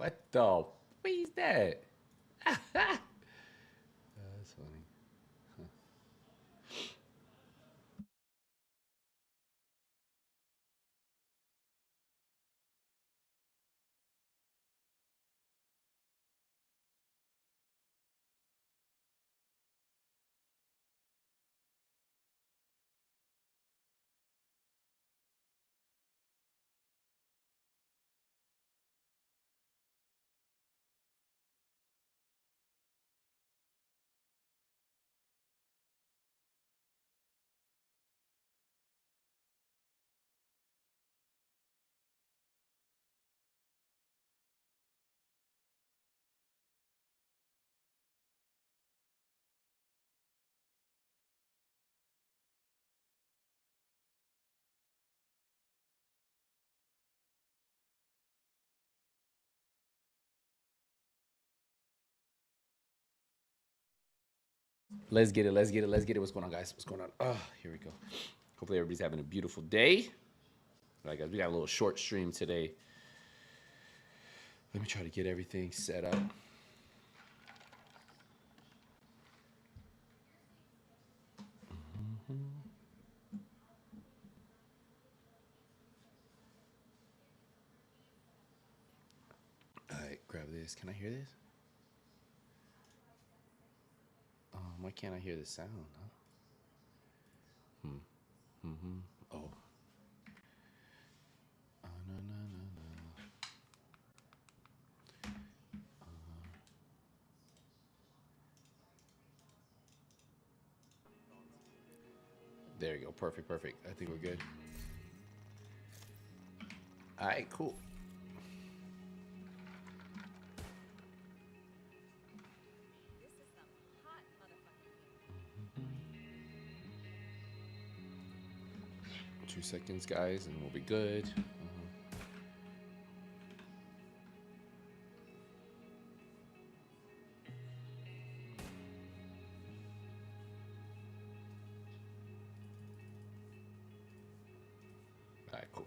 What the? What is that? That's funny. Let's get it. Let's get it. Let's get it. What's going on, guys? What's going on? Oh, here we go. Hopefully, everybody's having a beautiful day. All right, guys, we got a little short stream today. Let me try to get everything set up. All right, grab this. Can I hear this? Why can't I hear the sound? Huh? Oh. No, no, no, no. There you go. Perfect, perfect. I think we're good. All right, cool. This is some hot motherfucking 2 seconds, guys, and we'll be good. All right, cool.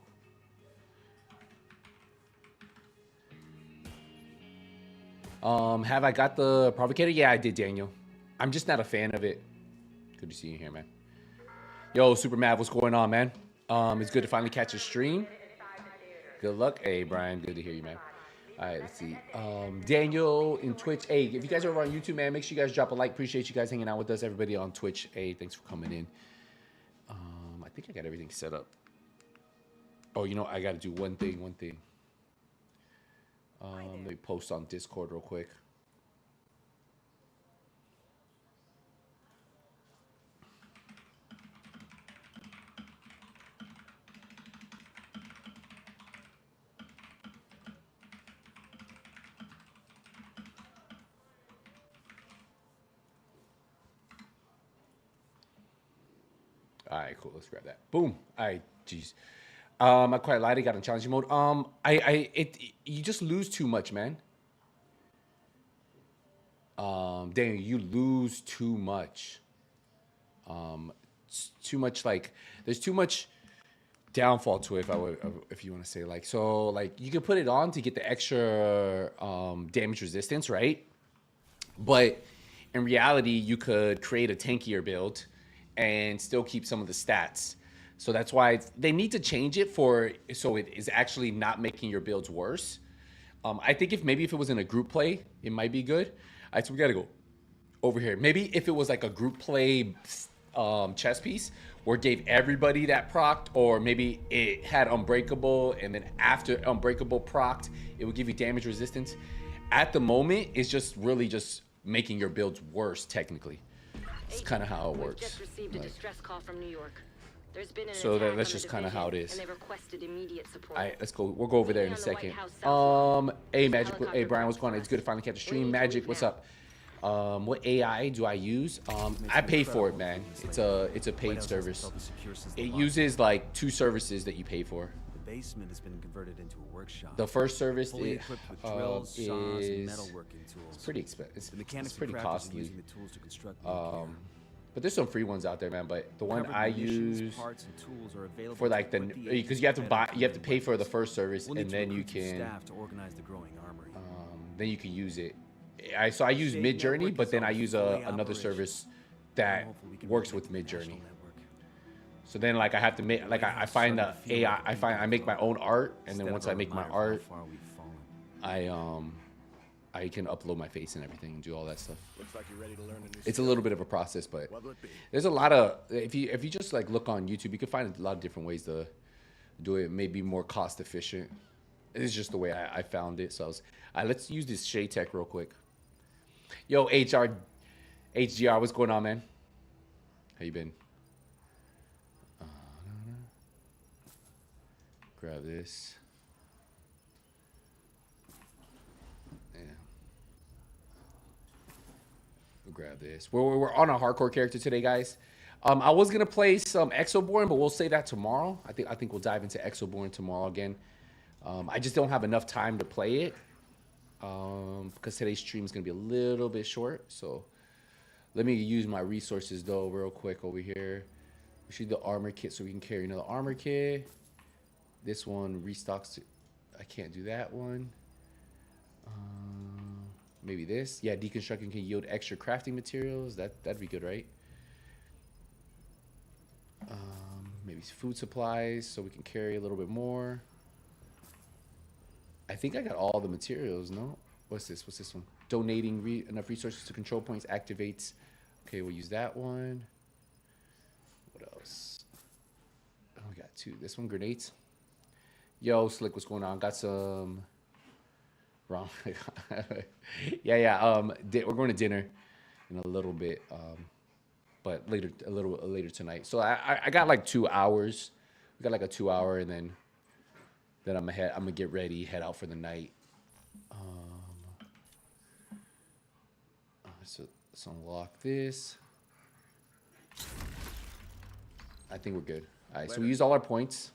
Have I got the provocator? Yeah, I did, Daniel. I'm just not a fan of it. Good to see you here, man. Yo, Super Mav, what's going on, man? It's good to finally catch a stream. Good luck. Hey, Brian, good to hear you, man. All right, let's see. Daniel in Twitch. Hey, if you guys are over on YouTube, man, make sure you guys drop a like. Appreciate you guys hanging out with us. Everybody on Twitch. Hey, thanks for coming in. I think I got everything set up. Oh, you know, I got to do one thing. Let me post on Discord real quick. All right, cool. Let's grab that. Boom. All right, jeez. I quite lied. I got in challenging mode. You just lose too much, man. Daniel, you lose too much. It's too much. Like, there's too much downfall to it. If you want to say like, so like you can put it on to get the extra damage resistance, right? But in reality, you could create a tankier build and still keep some of the stats. So that's why they need to change it so it is actually not making your builds worse. I think if it was in a group play, it might be good. All right, so we got to go over here. Maybe if it was like a group play chess piece where it gave everybody that procced, or maybe it had Unbreakable, and then after Unbreakable procced, it would give you damage resistance. At the moment, it's just really just making your builds worse technically. It's kind of how it works. Just received a distress call from New York. There's been an So attack that's on just the kind of how it division, is. and they requested immediate support. All right, let's go. We'll go over there in a second. Hey Magic, hey Brian, what's going on? It's good to finally catch a stream. Magic, what's up? What AI do I use? I pay for it, man. It's a paid service. It uses like 2 services that you pay for. The basement has been converted into a workshop. The first service Fully equipped with drills, saws, and metalworking tools. It's pretty expensive. The mechanics It's pretty and crafters are costly. using the tools to construct new gear. But there's some free ones out there, man. But the one Covered I munitions, use parts and tools are available for like to equip the because you have to agents buy, with you have to better pay for the weapons. first service, We'll need and to then you recruit some can. staff to organize the growing armory. then you can use it. So I use Midjourney, but then I use another service that works with Midjourney. So then like I have to make like I find the AI, I make my own art, and then once I make my art, I can upload my face and everything and do all that stuff. Looks like you're ready to learn a new It's a little bit of a process, but What will it be? there's a lot of if you just like look on YouTube, you can find a lot of different ways to do it. Maybe more cost efficient. It's just the way I found it. So let's use this Shade Tech real quick. Yo, HGR, what's going on, man? How you been? Grab this. Yeah. We'll grab this. We're on a hardcore character today, guys. I was gonna play some Exoborn, but we'll say that tomorrow. I think we'll dive into Exoborn tomorrow again. I just don't have enough time to play it because today's stream is gonna be a little bit short. So let me use my resources though real quick over here. We should do the armor kit so we can carry another armor kit. This one restocks. I can't do that one. Maybe this. Yeah, deconstructing can yield extra crafting materials. That'd be good, right? Maybe food supplies so we can carry a little bit more. I think I got all the materials. No, what's this? What's this one? Donating enough resources to control points activates. Okay, we'll use that one. What else? Oh, we got two. This one, grenades. Yo, Slick, what's going on? Got some wrong. yeah. We're going to dinner in a little bit, but a little later tonight. So I got like 2 hours. We got like a 2 hour, and then I'm gonna get ready, head out for the night. So let's unlock this. I think we're good. All right, so we used all our points.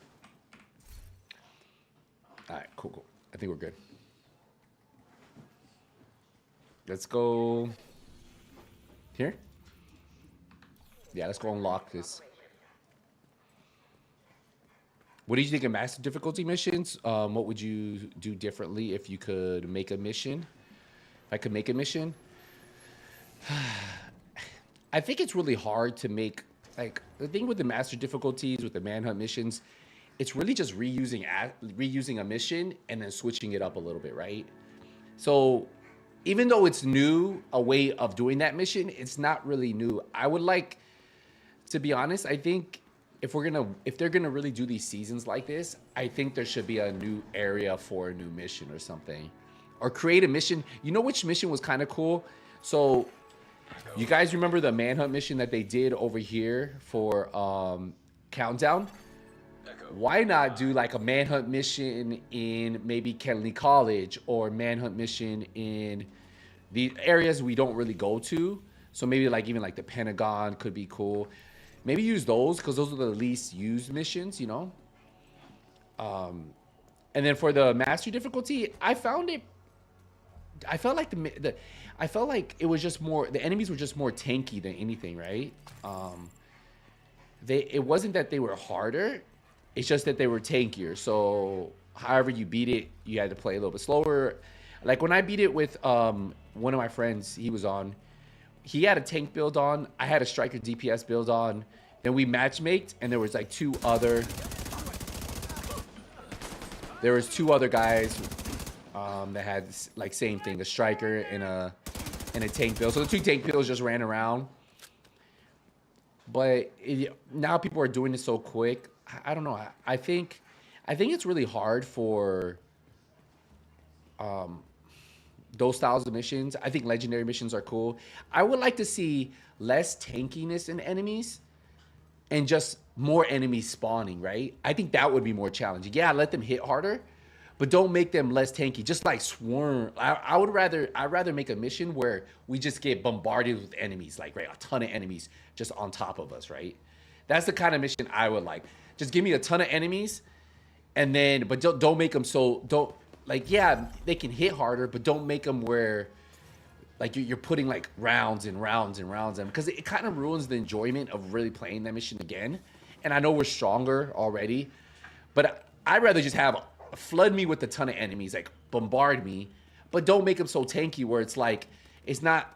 All right, cool. I think we're good. Let's go here. Yeah, let's go unlock this. What do you think of master difficulty missions? What would you do differently if you could make a mission? If I could make a mission? I think it's really hard to make, like, the thing with the master difficulties, with the manhunt missions, it's really just reusing a mission and then switching it up a little bit, right? So even though it's new, a way of doing that mission, it's not really new. I would like, to be honest, I think if they're gonna really do these seasons like this, I think there should be a new area for a new mission or something, or create a mission. You know which mission was kind of cool? So you guys remember the manhunt mission that they did over here for Countdown? Why not do like a manhunt mission in maybe Kenley College, or manhunt mission in the areas we don't really go to? So maybe like even like the Pentagon could be cool. Maybe use those because those are the least used missions, you know? And then for the mastery difficulty, I felt like I felt like it was just more, the enemies were just more tanky than anything, right? It wasn't that they were harder, it's just that they were tankier. So however you beat it, you had to play a little bit slower. Like when I beat it with one of my friends, he had a tank build on, I had a striker DPS build on, then we matchmaked, and there was like two other guys that had like same thing, a striker and a tank build. So the two tank builds just ran around. But now people are doing it so quick. I don't know. I think it's really hard for those styles of missions. I think legendary missions are cool. I would like to see less tankiness in enemies and just more enemies spawning, right? I think that would be more challenging. Yeah, let them hit harder, but don't make them less tanky. Just like swarm. I'd rather make a mission where we just get bombarded with enemies, like right, a ton of enemies just on top of us, right? That's the kind of mission I would like. Just give me a ton of enemies, and then but don't make them so like, yeah, they can hit harder, but don't make them where like you're putting like rounds and rounds and rounds in, because it kind of ruins the enjoyment of really playing that mission again. And I know we're stronger already, but I'd rather just flood me with a ton of enemies, like bombard me, but don't make them so tanky where it's like it's not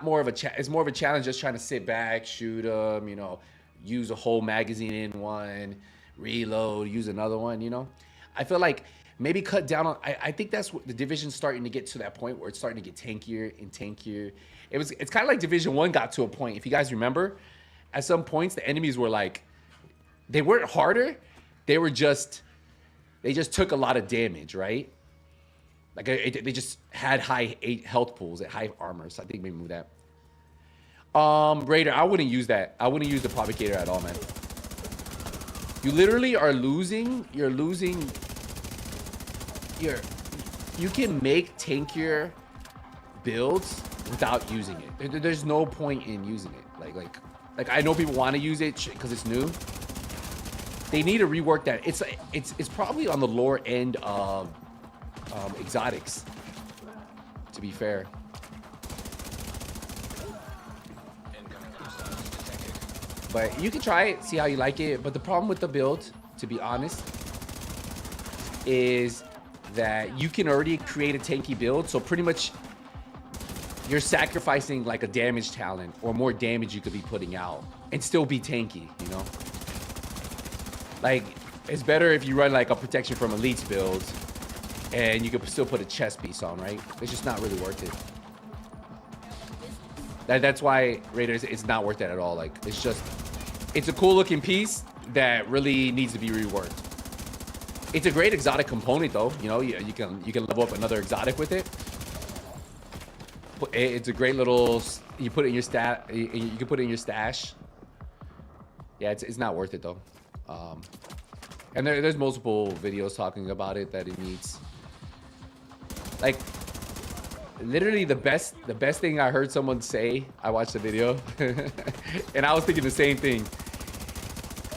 more of a it's more of a challenge just trying to sit back, shoot them, you know, use a whole magazine in one, reload, use another one, you know. I feel like maybe cut down on. I think that's what the Division's starting to get to that point where it's starting to get tankier and tankier. It's kind of like Division 1 got to a point. If you guys remember, at some points the enemies were like, they weren't harder, they just took a lot of damage, right? Like they just had high health pools at high armor. So I think maybe move that. Raider, I wouldn't use that. I wouldn't use the provocator at all, man. You literally are losing. You're losing. You can make tankier builds without using it. There's no point in using it. Like I know people want to use it because it's new. They need to rework that. It's probably on the lower end of exotics, to be fair. But you can try it, see how you like it. But the problem with the build, to be honest, is that you can already create a tanky build. So pretty much you're sacrificing like a damage talent or more damage you could be putting out and still be tanky, you know? Like, it's better if you run like a protection from elites build and you can still put a chest piece on, right? It's just not really worth it. That's why Raiders, it's not worth it at all. Like, it's a cool looking piece that really needs to be reworked. It's a great exotic component though. You know, you can level up another exotic with it. It's a great little, you put it in your you can put it in your stash. Yeah, it's not worth it though. And there's multiple videos talking about it that it needs. Like, literally the best thing I heard someone say, I watched the video and I was thinking the same thing.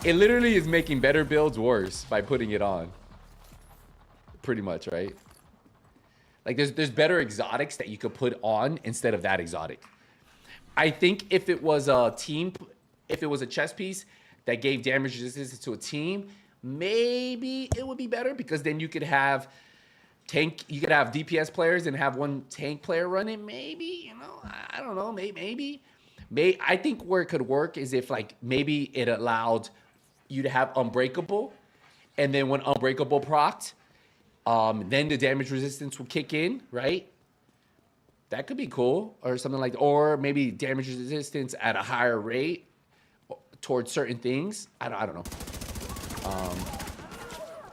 It literally is making better builds worse by putting it on. Pretty much, right? Like there's better exotics that you could put on instead of that exotic. I think if it was a chess piece that gave damage resistance to a team, maybe it would be better because then you could have DPS players and have one tank player run it. Maybe, you know, I don't know. Maybe. I think where it could work is if like maybe it allowed you to have Unbreakable, and then when Unbreakable procced, then the damage resistance will kick in, right? That could be cool, or something like that. Or maybe damage resistance at a higher rate towards certain things. I don't know.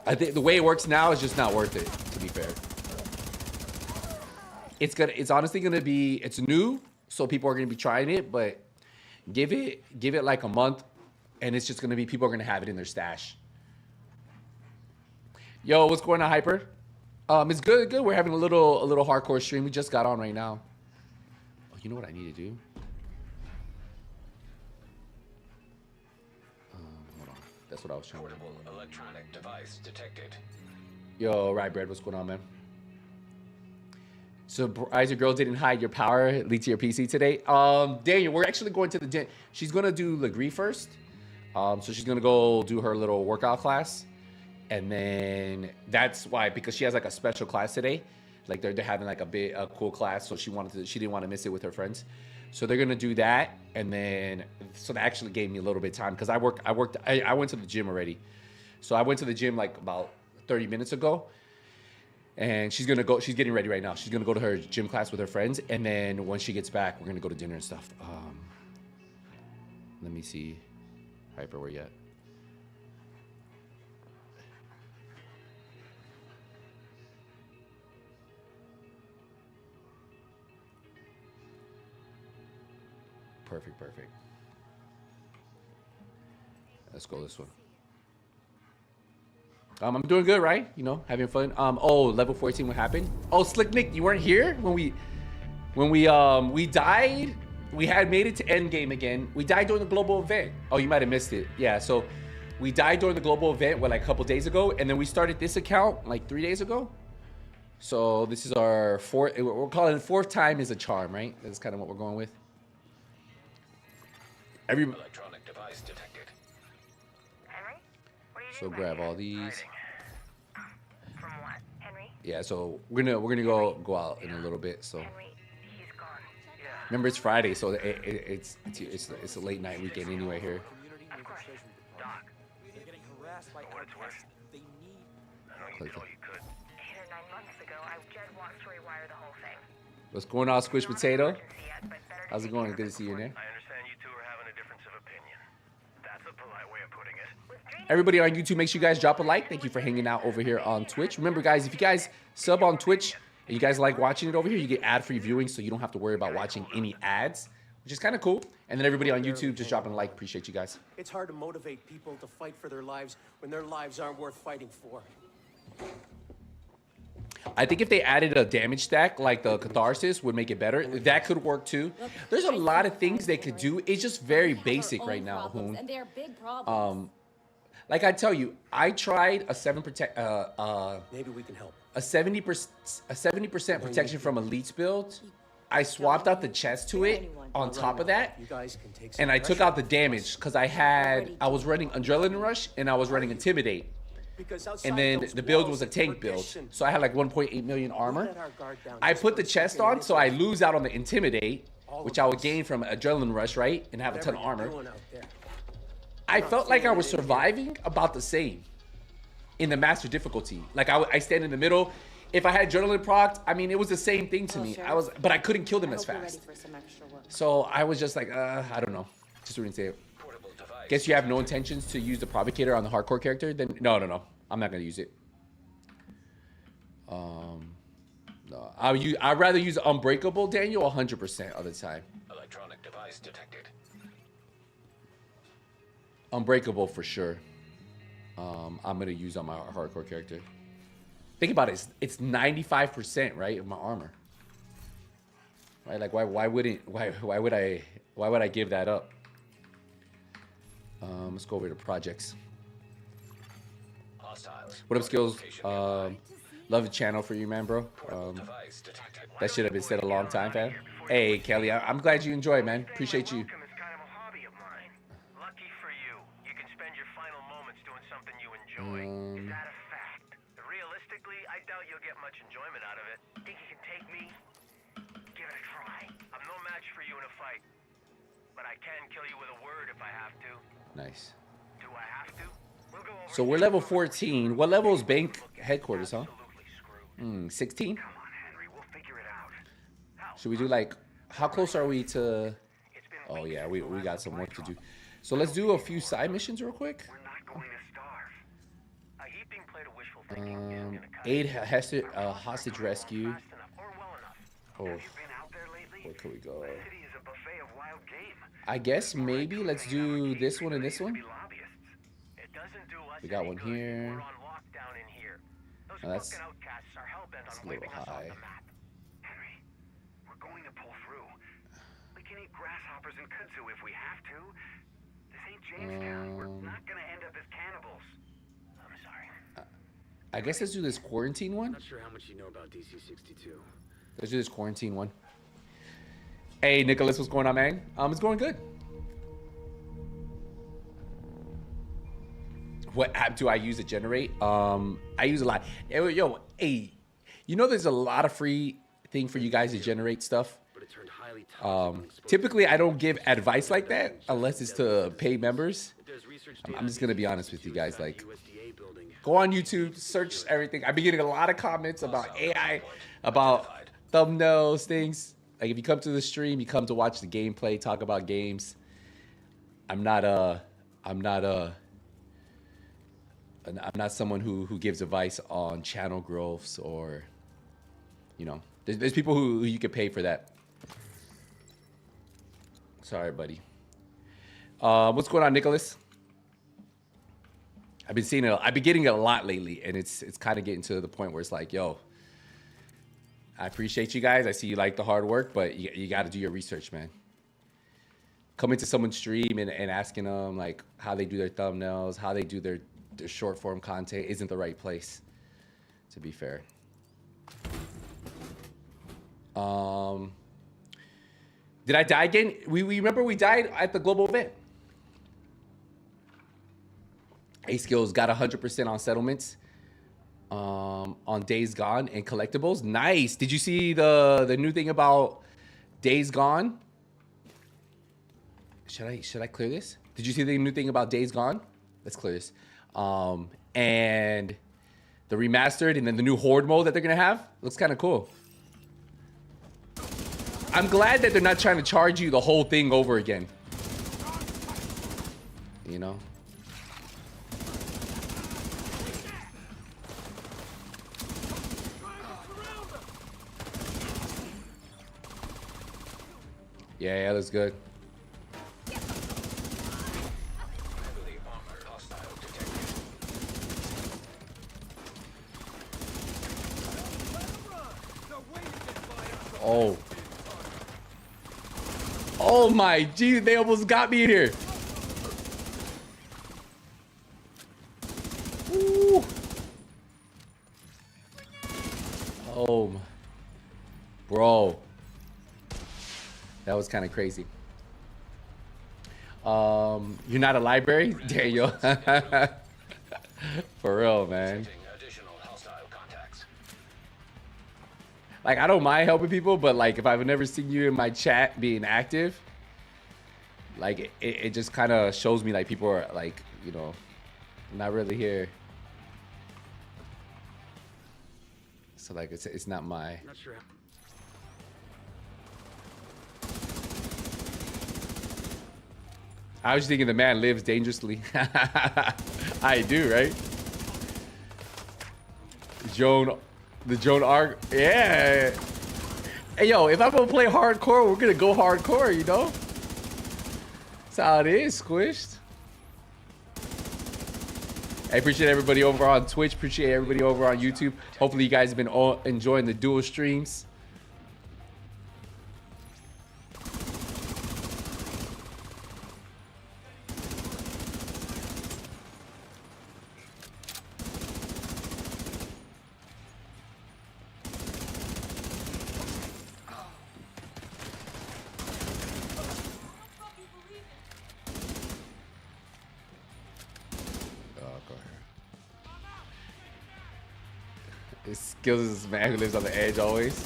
I think the way it works now is just not worth it, to be fair. It's honestly gonna be, it's new, so people are gonna be trying it, but give it like a month, and it's just gonna be, people are gonna have it in their stash. Yo, what's going on, Hyper? It's good. We're having a little hardcore stream. We just got on right now. Oh, you know what I need to do? Hold on. That's what I was trying to do. Portable electronic device detected. Yo, right, Bread, what's going on, man? So, Isaac Girl didn't hide your power lead to your PC today. Daniel, we're actually going to the gym. She's gonna do Legree first. So she's gonna go do her little workout class. And then that's why, because she has like a special class today. Like they're having like a cool class. So she didn't want to miss it with her friends. So they're gonna do that. And then, so that actually gave me a little bit of time because I went to the gym already. So I went to the gym like about 30 minutes ago. And she's getting ready right now. She's gonna go to her gym class with her friends. And then once she gets back, we're gonna go to dinner and stuff. Let me see. Hyper, where you at? Perfect. Let's go this one. I'm doing good, right? You know, having fun. Oh, level 14, what happened? Oh, Slick Nick, you weren't here when we died. We had made it to end game again. We died during the global event. Oh, you might have missed it. Yeah, so we died during the global event, like a couple days ago, and then we started this account like 3 days ago. So this is our fourth. We're calling it fourth time is a charm, right? That's kind of what we're going with. Electronic device detected. Henry? What are you So doing grab back all here? these. From what, Henry? Yeah, so we're gonna go out in a little bit. So Henry, he's gone. Yeah. remember it's Friday, so it's a late night weekend anyway here. Of course. Doc, They're getting harassed by for what it's worth, outcasts. They need. I know you Click did all it. you could. 8 or 9 months ago, I Jed wants to rewire the whole thing. What's going on, Squish Not an Potato? emergency yet, but better to How's it take going? care of Good to it see you, before- Nick. I understand you two are having a difference of opinion. That's a polite way of putting it. With Dream- Everybody on YouTube, make sure you guys drop a like. Thank you for hanging out over here on Twitch. Remember, guys, if you guys sub on Twitch and you guys like watching it over here, you get ad-free viewing, so you don't have to worry about watching any ads, which is kind of cool. And then everybody on YouTube, just dropping a like. Appreciate you guys. It's hard to motivate people to fight for their lives when their lives aren't worth fighting for. I think if they added a damage stack like the Catharsis would make it better. That could work too. There's a lot of things they could do. It's just very basic right now, Hoon. And they're big problems. Like I tell you, I tried a Maybe we can help. a 70% protection from elites build. I swapped out the chest to it on top of that, You guys can take some and I took pressure out the damage because I was running Adrenaline Rush and I was running Intimidate. because outside And then those the build walls was a of tank build. perdition, So I had like 1.8 million armor. let our guard down I just put for the a chest second on, and so I it's lose out on the Intimidate, all which of I would us. gain from Adrenaline Rush, right? And have a ton of whatever you're armor. doing out there. I felt like I was surviving about the same in the master difficulty. Like I stand in the middle. If I had adrenaline procced, I mean, it was the same thing to me. But I couldn't kill them as fast. So I was just like, I don't know. Just wouldn't say it. Portable device. Guess you have no intentions to use the provocator on the hardcore character? Then no. I'm not gonna use it. No. I'd rather use Unbreakable, Daniel, 100% of the time. Electronic device detected. Unbreakable for sure. I'm gonna use on my hardcore character. Think about it. It's 95%, right, of my armor. Right? Like why would I give that up? Let's go over to projects. Hostiles. What up, Skills? Location nearby. Love the channel for you, man, bro. Portable device detected. That should have been said a long time, fam. Hey, Kelly, I'm glad you enjoy it, man. Appreciate you. Welcome is kind of a hobby of mine. Lucky for you, you can spend your final moments doing something you enjoy. Is that a fact? Realistically, I doubt you'll get much enjoyment out of it. Think you can take me? Give it a try. I'm no match for you in a fight, but I can kill you with a word if I have to. Nice. Do I have to? We'll go over So we're level 14. What level is bank headquarters, huh? absolutely screwed. 16? Come on, Henry, we'll figure it out. How? Should we do like, how close are we to? It's been Oh weeks yeah, since we the got last some work to supply do. drop. So let's do a few side missions real quick. We're not going to starve. A heaping plate of wishful thinking isn't gonna cut it. Aid hostage rescue. Fast enough or well enough. Oh, Have you been out there lately? where could we go? The city is a buffet of wild game. I guess maybe let's do this one and this one. Be lobbyists. It doesn't do us We got any one good if here. We're on lockdown in here. Those Oh, that's- fucking outcasts are hell-bent that's on a little wiping us off high. the map. Henry, we're going to pull through. We can eat grasshoppers and kudzu if we have to. This ain't Jamestown. We're not gonna end up as cannibals. I'm sorry. I guess let's do this quarantine one. Not sure how much you know about DC-62. Let's do this quarantine one. Hey, Nicholas, what's going on, man? It's going good. What app do I use to generate? I use a lot. Yo, hey, you know there's a lot of free thing for you guys to generate stuff. But it turned highly toxic. Typically, I don't give advice like that unless it's to pay members. There's research I'm just gonna be honest with you guys. Like, USDA building. go on YouTube, search everything. I've been getting a lot of comments about AI, about thumbnails, things. Like if you come to the stream, you come to watch the gameplay, talk about games. I'm not someone who gives advice on channel growths or, you know, there's people who you could pay for that. Sorry, buddy. What's going on, Nicholas? I've been seeing it. I've been getting it a lot lately, and it's kind of getting to the point where it's like, yo, I appreciate you guys. I see you like the hard work, but you got to do your research, man. Coming to someone's stream and asking them like how they do their thumbnails, how they do their short form content isn't the right place, to be fair. Did I die again? We remember we died at the global event. A Skills got 100% on settlements. on Days Gone and collectibles. Nice. Did you see the new thing about Days Gone? Should I clear this? Did you see the new thing about Days Gone? Let's clear this. And the remastered and then the new horde mode that they're gonna have looks kind of cool. I'm glad that they're not trying to charge you the whole thing over again. You know? Yeah, that's good. Heavily armored hostile detected. Oh. Oh my gee, they almost got me in here. Ooh. Oh, bro. That was kind of crazy. You're not a library? Daniel. For real, man. Detecting additional hostile contacts. Like, I don't mind helping people, but like, if I've never seen you in my chat being active, like, it just kind of shows me like people are like, you know, not really here. So like, it's not my. Not sure. I was thinking the man lives dangerously. I do, right? The Joan Arc. Yeah. Hey, yo, if I'm gonna play hardcore, we're gonna go hardcore, you know? That's how it is, Squished. I appreciate everybody over on Twitch. Appreciate everybody over on YouTube. Hopefully you guys have been all enjoying the dual streams. Skills is this man who lives on the edge always.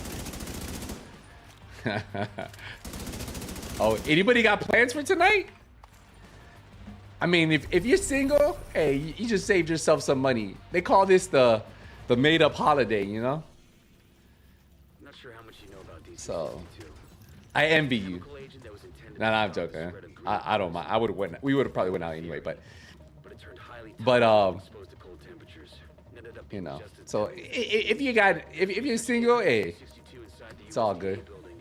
Oh, anybody got plans for tonight? I mean, if you're single, hey, you just saved yourself some money. They call this the made up holiday, you know? Not sure how much you know about DC So, 62. I envy you. Chemical agent that was intended No, to I'm stop the joking. spread of green I don't mind. I would have went. We would have probably went out anyway, but it turned highly But, toxic, exposed to cold temperatures. Ended up you being know. just as So deadly. if you're single, hey, 62 inside the it's all USDA good. building.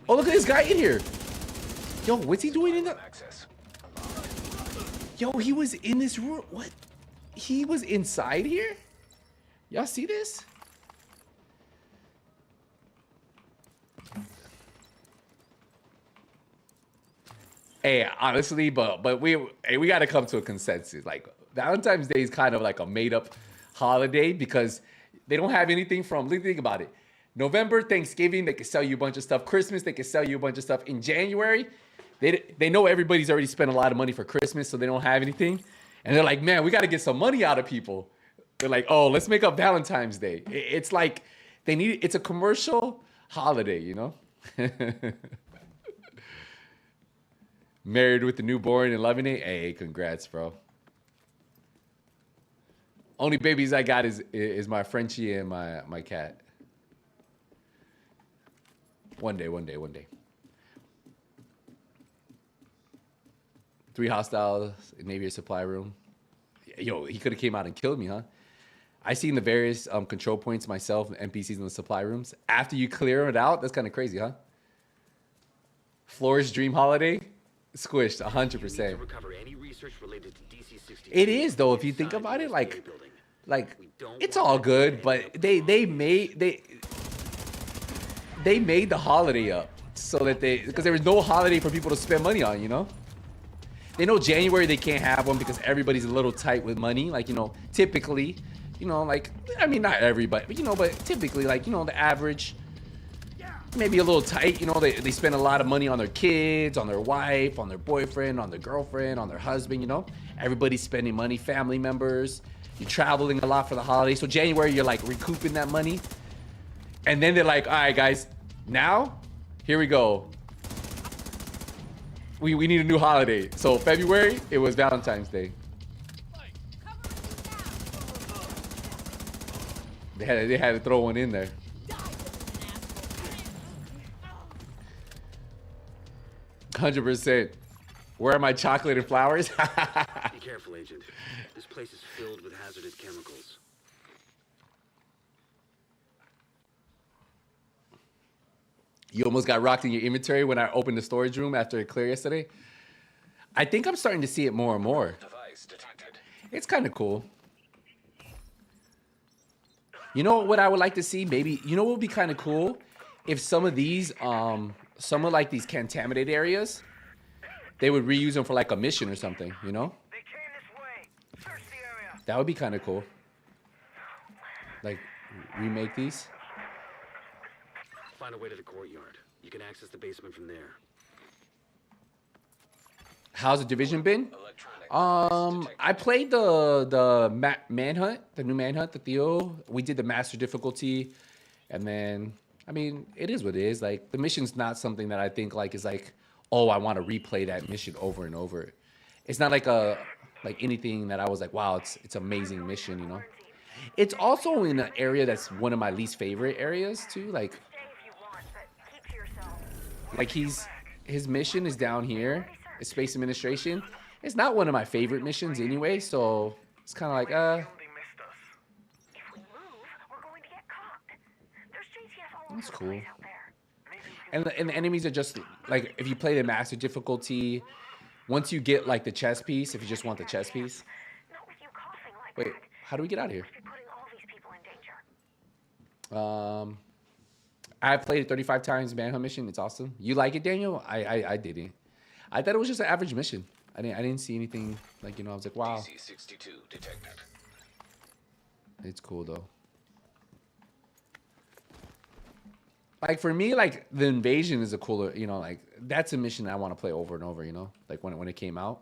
Oh, look at this guy in here. Yo, what's he doing in the? Access. Yo, he was in this room. What? He was inside here? Y'all see this? Hey, honestly, but we got to come to a consensus. Like, Valentine's Day is kind of like a made up holiday because they don't have anything from. Think about it. November, Thanksgiving, they can sell you a bunch of stuff. Christmas, they can sell you a bunch of stuff. In January, they know everybody's already spent a lot of money for Christmas, so they don't have anything. And they're like, man, we got to get some money out of people. They're like, oh, let's make up Valentine's Day. It's like they need. It's a commercial holiday, you know. Married with the newborn and loving it. Hey, congrats, bro. Only babies I got is my Frenchie and my cat. One day. 3 hostiles in Navy supply room. Yo, he could have came out and killed me, huh? I seen the various control points myself, NPCs in the supply rooms. After you clear it out, that's kind of crazy, huh? Floor's dream holiday, squished 100%. Recover any research related to DC 62 It is though, if you think inside about the it, USDA building. like We don't it's want all that good, to but end up they made the holiday up so that because there was no holiday for people to spend money on, you know. They know January they can't have one because everybody's a little tight with money, like, you know, typically, you know, like, I mean, not everybody, but, you know, but typically, like, you know, the average, maybe a little tight, you know, they spend a lot of money on their kids, on their wife, on their boyfriend, on their girlfriend, on their husband, you know. Everybody's spending money, family members, You're traveling a lot for the holidays. So January, you're like recouping that money. And then they're like, all right, guys, now, here we go. We need a new holiday. So February, it was Valentine's Day. They had to throw one in there. 100%. Where are my chocolate and flowers? Be careful, Agent. This place is filled with hazardous chemicals. You almost got rocked in your inventory when I opened the storage room after it cleared yesterday. I think I'm starting to see it more and more. Device detected. It's kind of cool. You know what I would like to see? Maybe, you know what would be kind of cool? If some of these, some of like these contaminated areas, they would reuse them for like a mission or something, you know? They came this way. Search the area. That would be kind of cool. Like, remake these. Find a way to the courtyard. You can access the basement from there. How's the Division been? Electronic I played the Manhunt, the new Manhunt, the Theo. We did the master difficulty, and then I mean, it is what it is. Like the mission's not something that I think like is like, oh, I want to replay that mission over and over. It's not like anything that I was like, wow, it's amazing mission, you know. It's also in an area that's one of my least favorite areas too. Like Stay if you want, but keep to yourself. like his mission is down here. It's Space Administration. It's not one of my favorite missions anyway, so it's kind of like They missed us. If we move, we're going to get caught. There's JTF all That's over cool. the place out there. and the enemies are just like if you play the master difficulty, once you get like the chest piece, if you just want the chest piece. Not with you coughing like Wait, that. how do we get out of here? Be putting all these people in danger. I played it 35 times, Manhunt mission. It's awesome. You like it, Daniel? I didn't. I thought it was just an average mission. I didn't see anything like, you know, I was like, wow. DC-62 detected. It's cool though. Like for me, like the invasion is a cooler, you know, like that's a mission I want to play over and over, you know, like when it came out.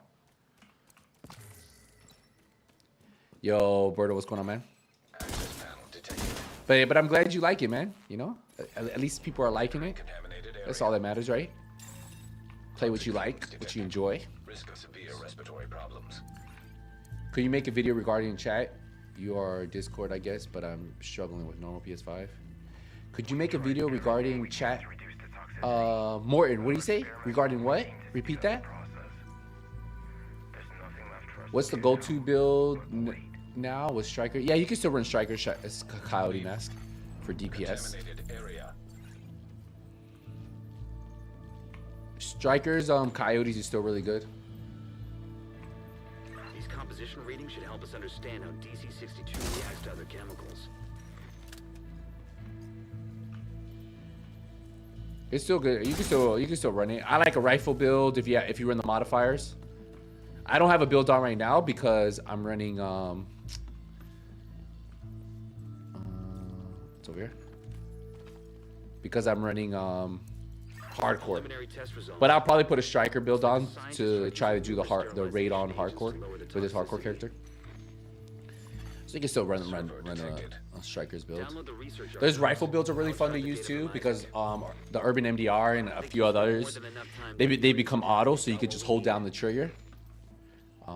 Yo, Berto, what's going on, man? Access panel detected. But I'm glad you like it, man. You know, at least people are liking it. Contaminated area. That's all that matters, right? Play what you like, what you enjoy. Risk of severe respiratory problems. Could you make a video regarding chat? You are Discord, I guess, but I'm struggling with normal PS5. Could you make a video regarding chat? Morton, what do you say? Regarding what? Repeat that. There's nothing left for us. What's the go-to build now with Striker? Yeah, you can still run Striker as Coyote Mask for DPS. Contaminated area. Strikers, Coyotes is still really good. These composition readings should help us understand how DC-62 reacts to other chemicals. It's still good. You can still run it. I like a rifle build if you run the modifiers. I don't have a build on right now because I'm running it's over here. Because I'm running hardcore. Preliminary test results. But I'll probably put a striker build on to try to do the raid on hardcore with this hardcore character. So you can still run a striker's build. Download the research There's articles. rifle builds are really fun to use too because the Urban MDR and a few others they become auto, so you can just hold down the trigger.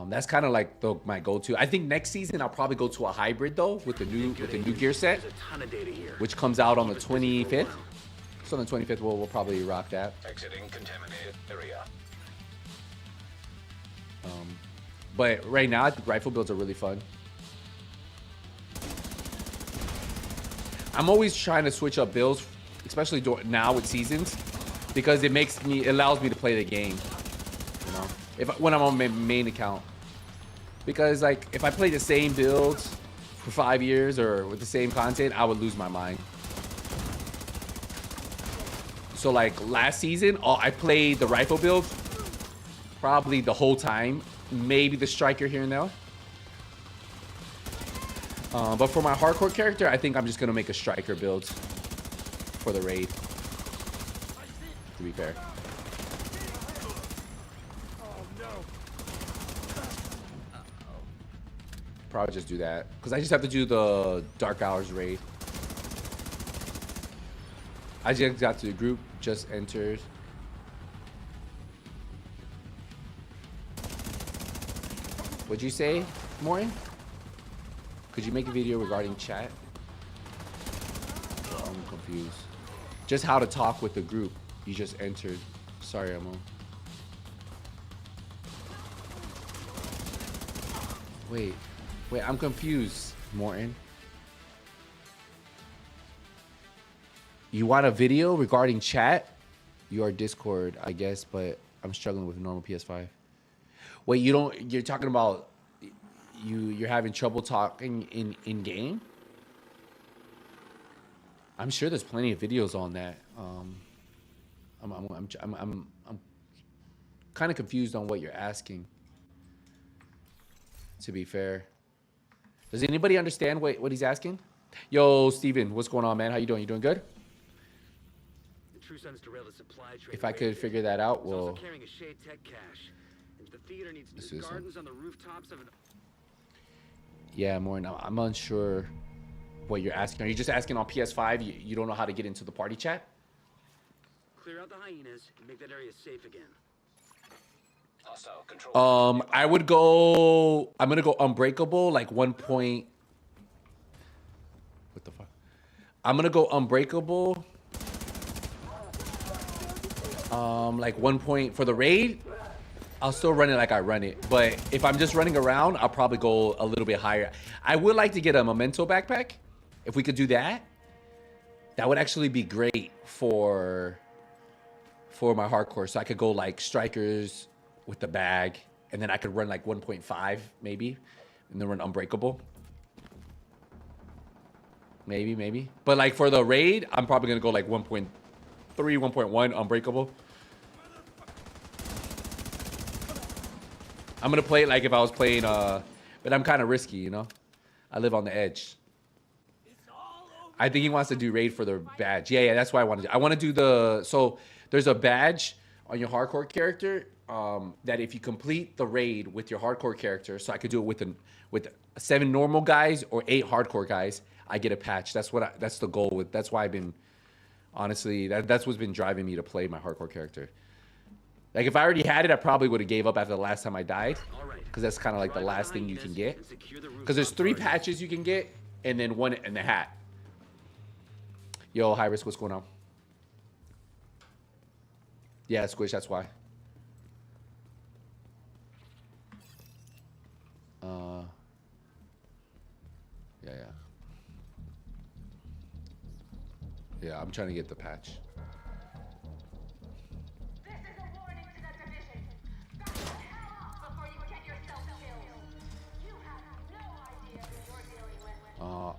That's kind of like my go-to. I think next season I'll probably go to a hybrid though with the new gear set, There's a ton of data here. which comes out on the 25th. So on the 25th we'll probably rock that. Exiting contaminated area. But right now I think rifle builds are really fun. I'm always trying to switch up builds, especially now with seasons, because it allows me to play the game. You know, when I'm on my main account, because like if I play the same builds for 5 years or with the same content, I would lose my mind. So like last season, I played the rifle build probably the whole time, maybe the striker here and there. But for my hardcore character, I think I'm just gonna make a striker build for the raid. To be fair. probably just do that because I just have to do the Dark Hours raid. I just got to the group, just entered. What'd you say, Morton? Could you make a video regarding chat? Oh, I'm confused. Just how to talk with the group. You just entered. Sorry, Amo. Wait, I'm confused, Morton. You want a video regarding chat? You are Discord, I guess, but I'm struggling with normal PS5. Wait, you're talking about you're having trouble talking in game? I'm sure there's plenty of videos on that. I'm kind of confused on what you're asking. To be fair, does anybody understand what he's asking? Yo, Steven, what's going on, man? How you doing? You doing good? The True Sons derailed the supply train. If I could figure that out, It's well. also carrying a Shade Tech cache. And the theater needs new gardens on the rooftops of an. Yeah, more. Now I'm unsure what you're asking. Are you just asking on PS5? You don't know how to get into the party chat? Clear out the hyenas and make that area safe again. Hostile control. I would go. I'm gonna go Unbreakable, like 1 point. What the fuck? I'm gonna go Unbreakable. Like 1 point for the raid. I'll still run it like I run it, but if I'm just running around, I'll probably go a little bit higher. I would like to get a Memento backpack. If we could do that, that would actually be great for my hardcore. So I could go like strikers with the bag, and then I could run like 1.5 maybe, and then run Unbreakable. Maybe. But like for the raid, I'm probably gonna go like 1.3, 1.1 Unbreakable. I'm gonna play it like if I was playing, but I'm kind of risky, you know. I live on the edge. I think he wants to do raid for the badge. Yeah, that's why I want to do. I want to do the. So there's a badge on your hardcore character that if you complete the raid with your hardcore character, so I could do it with 7 normal guys or 8 hardcore guys, I get a patch. That's the goal with. That's why I've been, honestly, that's what's been driving me to play my hardcore character. Like if I already had it, I probably would have gave up after the last time I died, because that's kind of like the last thing you can get. Because there's 3 patches you can get, and then 1 in the hat. Yo, High Risk, what's going on? Yeah, Squish, that's why. Yeah, I'm trying to get the patch. This is a warning to the division. Back the hell up before you get yourself killed. You have no idea who you're dealing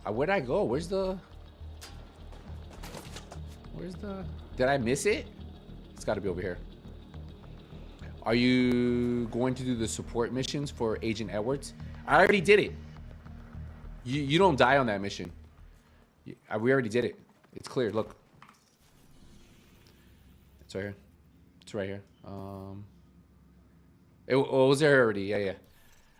with. Where'd I go? Where's the... Did I miss it? It's got to be over here. Are you going to do the support missions for Agent Edwards? I already did it. You don't die on that mission. We already did it. It's clear. Look. It's right here. It's right here. It was there already. Yeah.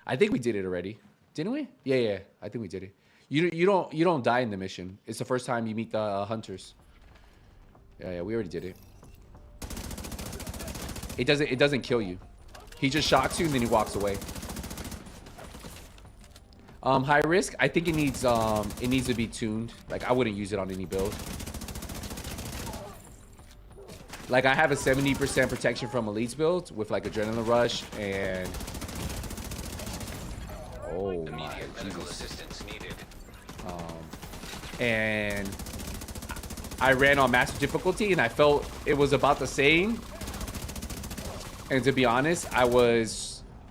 I think we did it already. Didn't we? Yeah. I think we did it. You don't die in the mission. It's the first time you meet the hunters. Yeah, we already did it. It doesn't kill you. He just shocks you and then he walks away. High Risk, I think it needs to be tuned. Like I wouldn't use it on any build. Like I have a 70% protection from elites build with like Adrenaline Rush and oh my Immediate medical Jesus. assistance needed. And I ran on master difficulty and I felt it was about the same. And to be honest,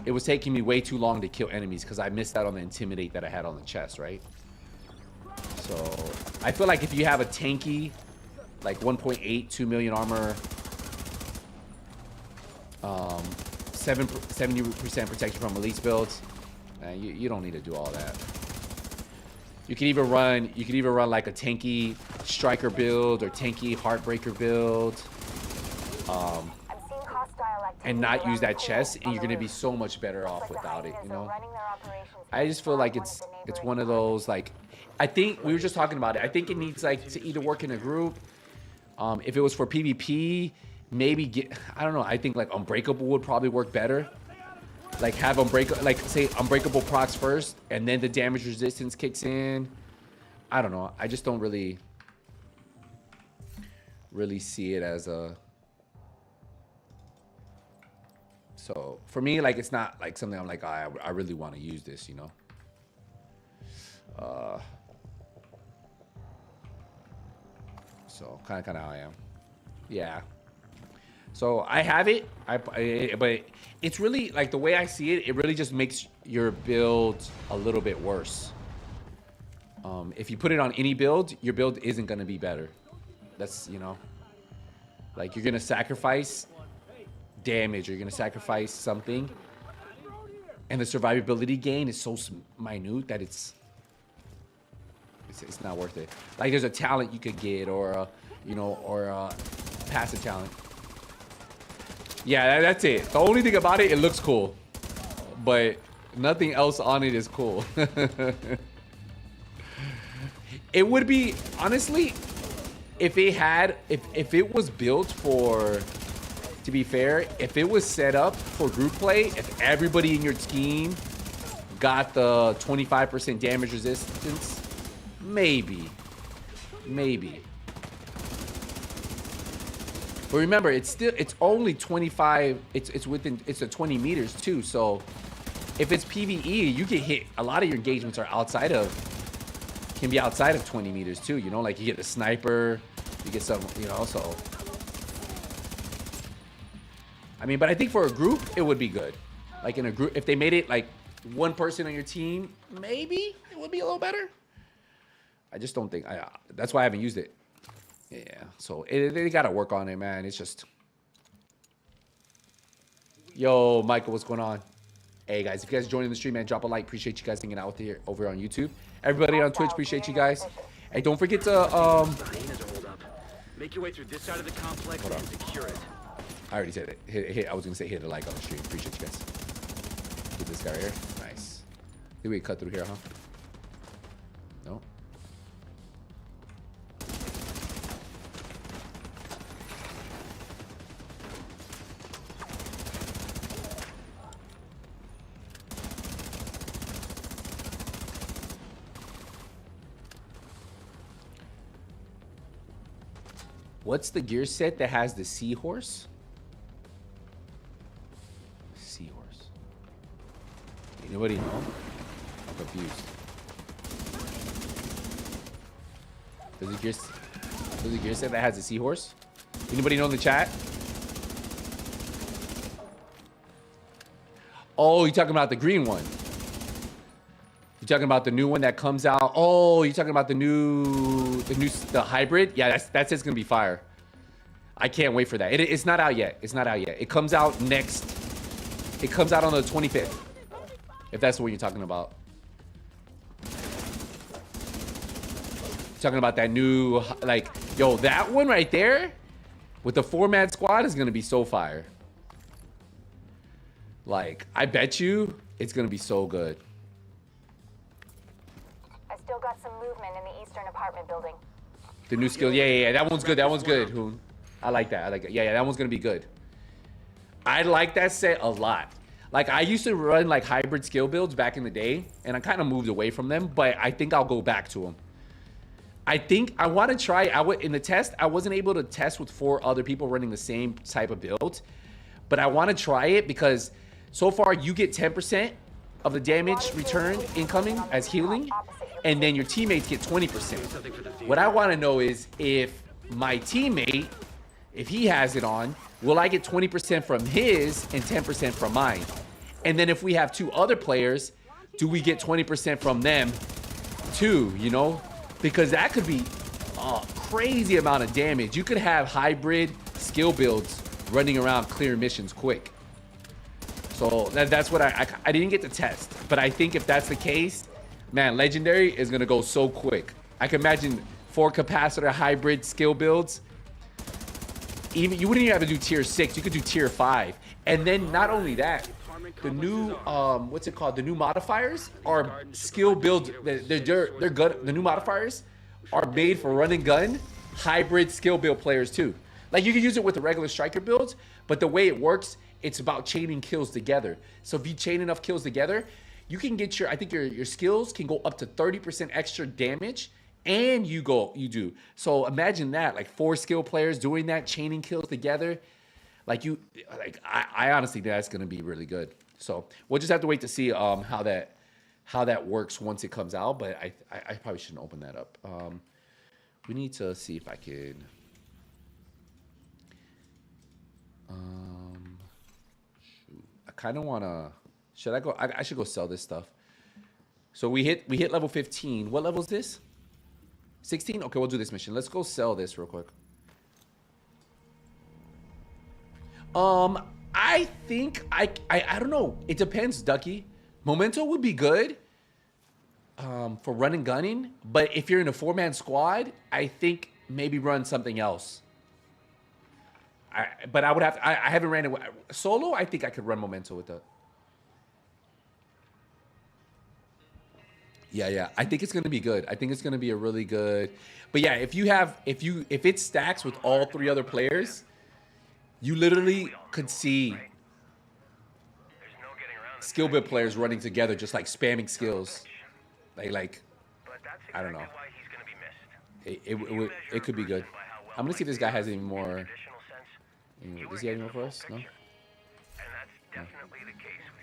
it was taking me way too long to kill enemies because I missed out on the intimidate that I had on the chest, right? So I feel like if you have a tanky, like 1.8, 2 million armor, 70% protection from elites builds, you don't need to do all that. You can either run like a tanky striker build or tanky heartbreaker build. I'm seeing hostile and not use that chest, and you're gonna be so much better off without it, you know. I just feel like it's one of those, like, I think we were just talking about it. I think it needs like to either work in a group. If it was for PvP, maybe I don't know. I think like Unbreakable would probably work better. Like have say Unbreakable procs first, and then the damage resistance kicks in. I don't know. I just don't really see it as a. So for me, like it's not like something I'm like, oh, I really want to use this, you know. So kind of how I am. Yeah. So I have it, but it's really like the way I see it. It really just makes your build a little bit worse. If you put it on any build, your build isn't gonna be better. That's, you know, like you're gonna sacrifice damage, or you're gonna sacrifice something, and the survivability gain is so minute that it's not worth it. Like there's a talent you could get, or a, you know, or a passive talent. Yeah, that's it. The only thing about it, it looks cool, but nothing else on it is cool. It would be, honestly, if it was built for, to be fair, if it was set up for group play, if everybody in your team got the 25% damage resistance, maybe. But remember, it's only 25. It's a 20 meters too. So if it's PvE, you get hit. A lot of your engagements can be outside of 20 meters too. You know, like you get a sniper, you get some, you know. So I mean, but I think for a group, it would be good. Like in a group, if they made it like one person on your team, maybe it would be a little better. I just don't think that's why I haven't used it. Yeah, so they gotta work on it, man. It's just, yo, Michael, what's going on? Hey guys, if you guys are joining the stream, man, drop a like. Appreciate you guys hanging out here over on YouTube. Everybody on Twitch, appreciate you guys. Hey, don't forget to Make your way through this side of the complex and secure it. I already said it. I was gonna say hit a like on the stream. Appreciate you guys. Get this guy right here. Nice. Did we cut through here, huh? No. What's the gear set that has the seahorse? Seahorse. Anybody know? I'm confused. There's a gear set that has a seahorse? Anybody know in the chat? Oh, you're talking about the green one. You're talking about the new one that comes out. Oh, you're talking about the hybrid. Yeah, that's it's gonna be fire. I can't wait for that. It's not out yet. It's not out yet. It comes out next. It comes out on the 25th. If that's what you're talking about. You're talking about that new, like, yo, that one right there with the 4-man squad is gonna be so fire. Like, I bet you it's gonna be so good. Still got some movement in the eastern apartment building. The new skill, yeah. That one's good. That one's good, Hoon. I like that. I like it. Yeah, that one's gonna be good. I like that set a lot. Like I used to run like hybrid skill builds back in the day, and I kind of moved away from them. But I think I'll go back to them. I think I want to try. In the test, I wasn't able to test with 4 other people running the same type of build, but I want to try it because so far you get 10% of the damage return incoming as healing, and then your teammates get 20%. What I want to know is if my teammate, if he has it on, will I get 20% from his and 10% from mine? And then if we have 2 other players, do we get 20% from them too, you know? Because that could be a crazy amount of damage. You could have hybrid skill builds running around clearing missions quick. So that's what I didn't get to test, but I think if that's the case, man, Legendary is gonna go so quick. I can imagine 4 capacitor hybrid skill builds even you wouldn't even have to do tier 6. You could do tier 5. And then not only that, the new what's it called? The new modifiers are skill build. They're good. The new modifiers are made for run and gun hybrid skill build players too. Like you can use it with the regular striker builds, but the way it works, it's about chaining kills together. So if you chain enough kills together, you can get your, I think your skills can go up to 30% extra damage, and you do. So imagine that, like 4 skill players doing that, chaining kills together. I honestly think that's gonna be really good. So we'll just have to wait to see how that works once it comes out. But I probably shouldn't open that up. We need to see if I can. Shoot. I kind of wanna. Should I go? I should go sell this stuff. So we hit level 15. What level is this? 16. Okay, we'll do this mission. Let's go sell this real quick. I think I don't know. It depends, Ducky. Memento would be good for run and gunning, but if you're in a 4-man squad, I think maybe run something else. But I would have to, I haven't ran it solo. I think I could run Memento with that. Yeah. I think it's gonna be good. I think it's gonna be a really good. But yeah, if it stacks with all 3 other players, you literally could see skill build players running together, just like spamming skills. Like I don't know. It could be good. I'm gonna see if this guy has any more. Does he have any more for us? No.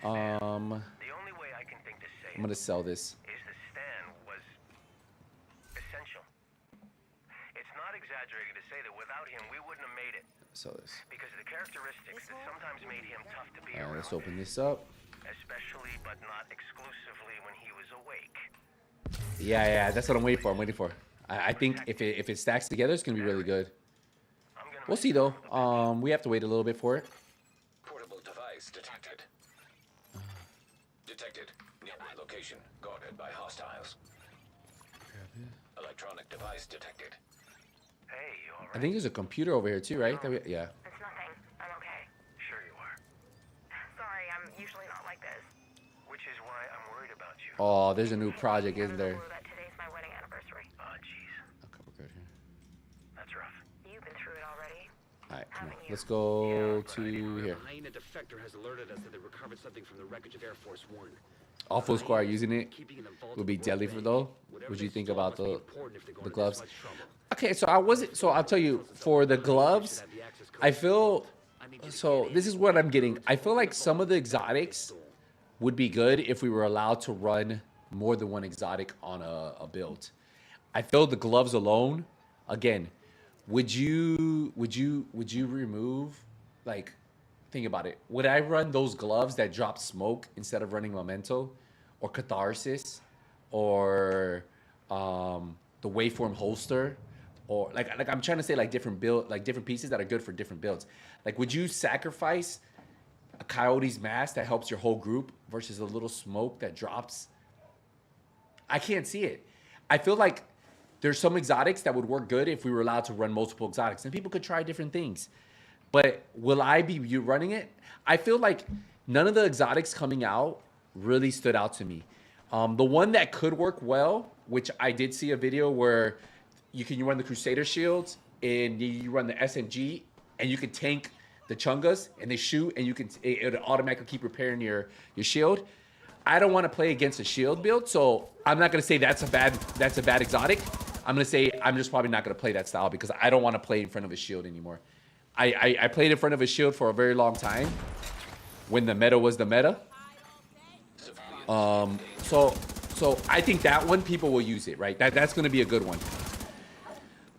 I'm gonna sell this. Exaggerating to say that without him we wouldn't have made it. Sell this. Because of the characteristics that sometimes made him tough to be around. Let's open this up. Especially but not exclusively when he was awake. Yeah, that's what I'm waiting for. I think if it stacks together, it's gonna be really good. We'll see though. We have to wait a little bit for it. Portable device detected. Detected. Nearby location guarded by hostiles. Electronic device detected. Hey, you all right? I think there's a computer over here too, right? Yeah. It's nothing. I'm okay. Sure you are. Sorry, I'm usually not like this. Which is why I'm worried about you. Oh, there's a new project, isn't there? That today's my wedding anniversary. Oh, jeez. Okay, we're good here. That's rough. You've been through it already. All right, come on. Let's go to here. The hyena defector has alerted us that they recovered something from the wreckage of Air Force One. All full squad using it would be deadly for though. Would you think about the gloves? Okay, so I'll tell you, for the gloves, I feel, so this is what I'm getting. I feel like some of the exotics would be good if we were allowed to run more than one exotic on a build. I feel the gloves alone, again, would you remove, like, think about it. Would I run those gloves that drop smoke instead of running Memento or Catharsis or the Waveform holster? Or like I'm trying to say, like different pieces that are good for different builds. Like, would you sacrifice a Coyote's mask that helps your whole group versus a little smoke that drops? I can't see it. I feel like there's some exotics that would work good if we were allowed to run multiple exotics, and people could try different things. But will I be running it? I feel like none of the exotics coming out really stood out to me. The one that could work well, which I did see a video where you run the Crusader shields and you run the SMG and you can tank the Chungas and they shoot and it automatically keep repairing your shield. I don't want to play against a shield build, so I'm not gonna say that's a bad exotic. I'm gonna say I'm just probably not gonna play that style because I don't want to play in front of a shield anymore. I played in front of a shield for a very long time when the meta was the meta. So I think that one people will use it, right? That's gonna be a good one.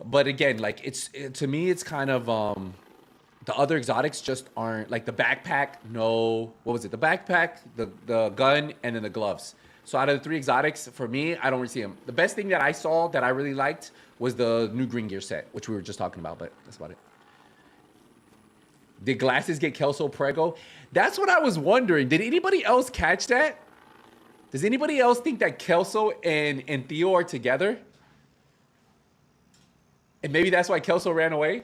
But again, like to me, it's kind of the other exotics just aren't, like the backpack. No, what was it? The backpack, the gun, and then the gloves. So out of the 3 exotics, for me, I don't really see them. The best thing that I saw that I really liked was the new green gear set, which we were just talking about, but that's about it. Did glasses get Kelso Prego? That's what I was wondering. Did anybody else catch that? Does anybody else think that Kelso and Theo are together? And maybe that's why Kelso ran away?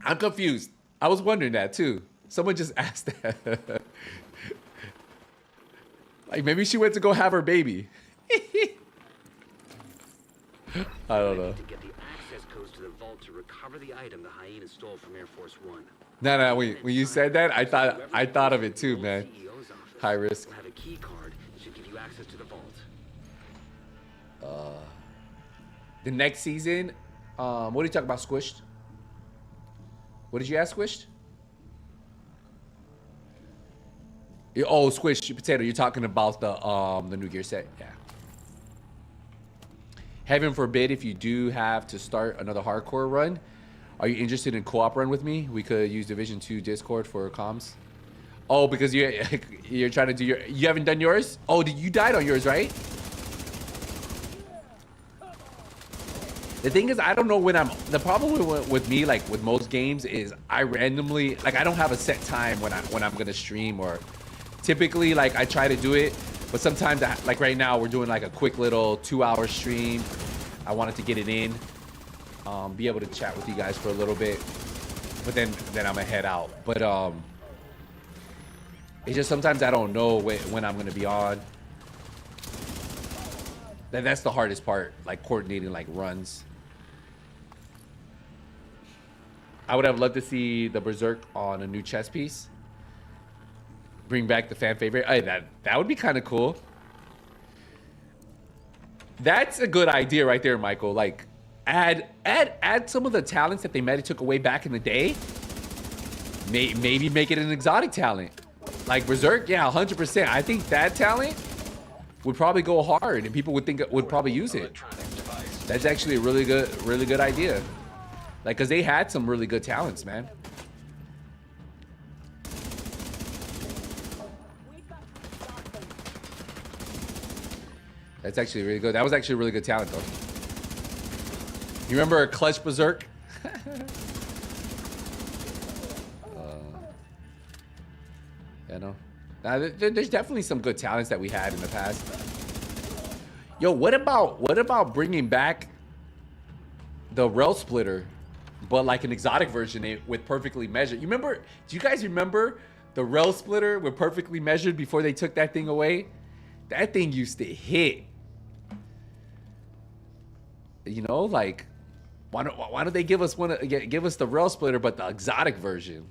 I'm confused. I was wondering that too. Someone just asked that. Like maybe she went to go have her baby. I don't know. To get the access codes to the vault to recover the item the hyena stole from Air Force One. No. When you said that, I thought of it too, man. CEO's office High risk. will have a key card that should give you access to the vault. The next season, what do you talk about, Squished? What did you ask, Squished? Oh, Squished Potato. You're talking about the new gear set, yeah. Heaven forbid if you do have to start another hardcore run. Are you interested in co-op run with me? We could use Division 2 Discord for comms. Oh, because you're trying to do you haven't done yours? Oh, you died on yours, right? The thing is, I don't know when the problem with me, like with most games, is I randomly, like I don't have a set time when I'm gonna stream, or typically like I try to do it, but sometimes like right now we're doing like a quick little 2-hour stream. I wanted to get it in, be able to chat with you guys for a little bit, but then I'm gonna head out. But it's just sometimes I don't know when I'm gonna be on. That's the hardest part, like coordinating like runs. I would have loved to see the Berserk on a new chess piece. Bring back the fan favorite. Hey, that would be kind of cool. That's a good idea right there, Michael. Like, add some of the talents that they might have took away back in the day. Maybe make it an exotic talent. Like Berserk, yeah, 100%. I think that talent would probably go hard, and people would probably use it. That's actually a really good idea. Like, cause they had some really good talents, man. That's actually really good. That was actually a really good talent, though. You remember Clutch Berserk? Yeah, no. Now, there's definitely some good talents that we had in the past. Yo, what about bringing back the Rail Splitter, but like an exotic version with perfectly measured? You remember? Do you guys remember the Rail Splitter with perfectly measured before they took that thing away? That thing used to hit. You know, like, why don't they give us give us the Rail Splitter, but the exotic version?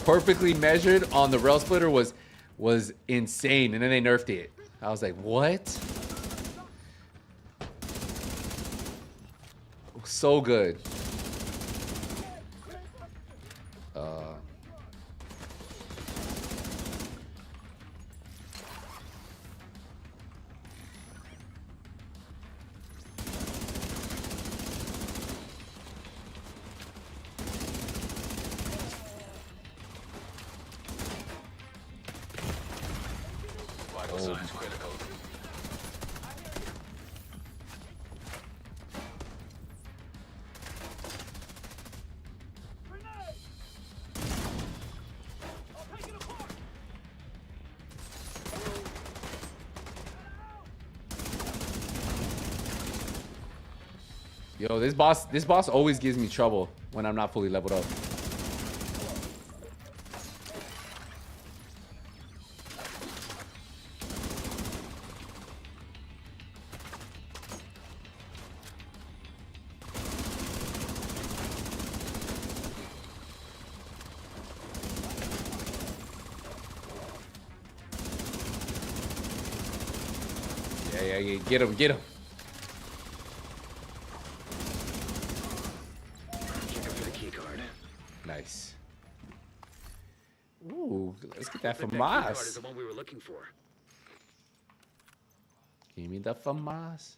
Perfectly measured on the Rail Splitter was insane, and then they nerfed it. I was like, what? So good. Vital signs critical. Yo, this boss always gives me trouble when I'm not fully leveled up. Yeah, get him. Check for the key card. Nice. Ooh, let's get that That key card is FAMAS. the one we were looking for. Give me the FAMAS.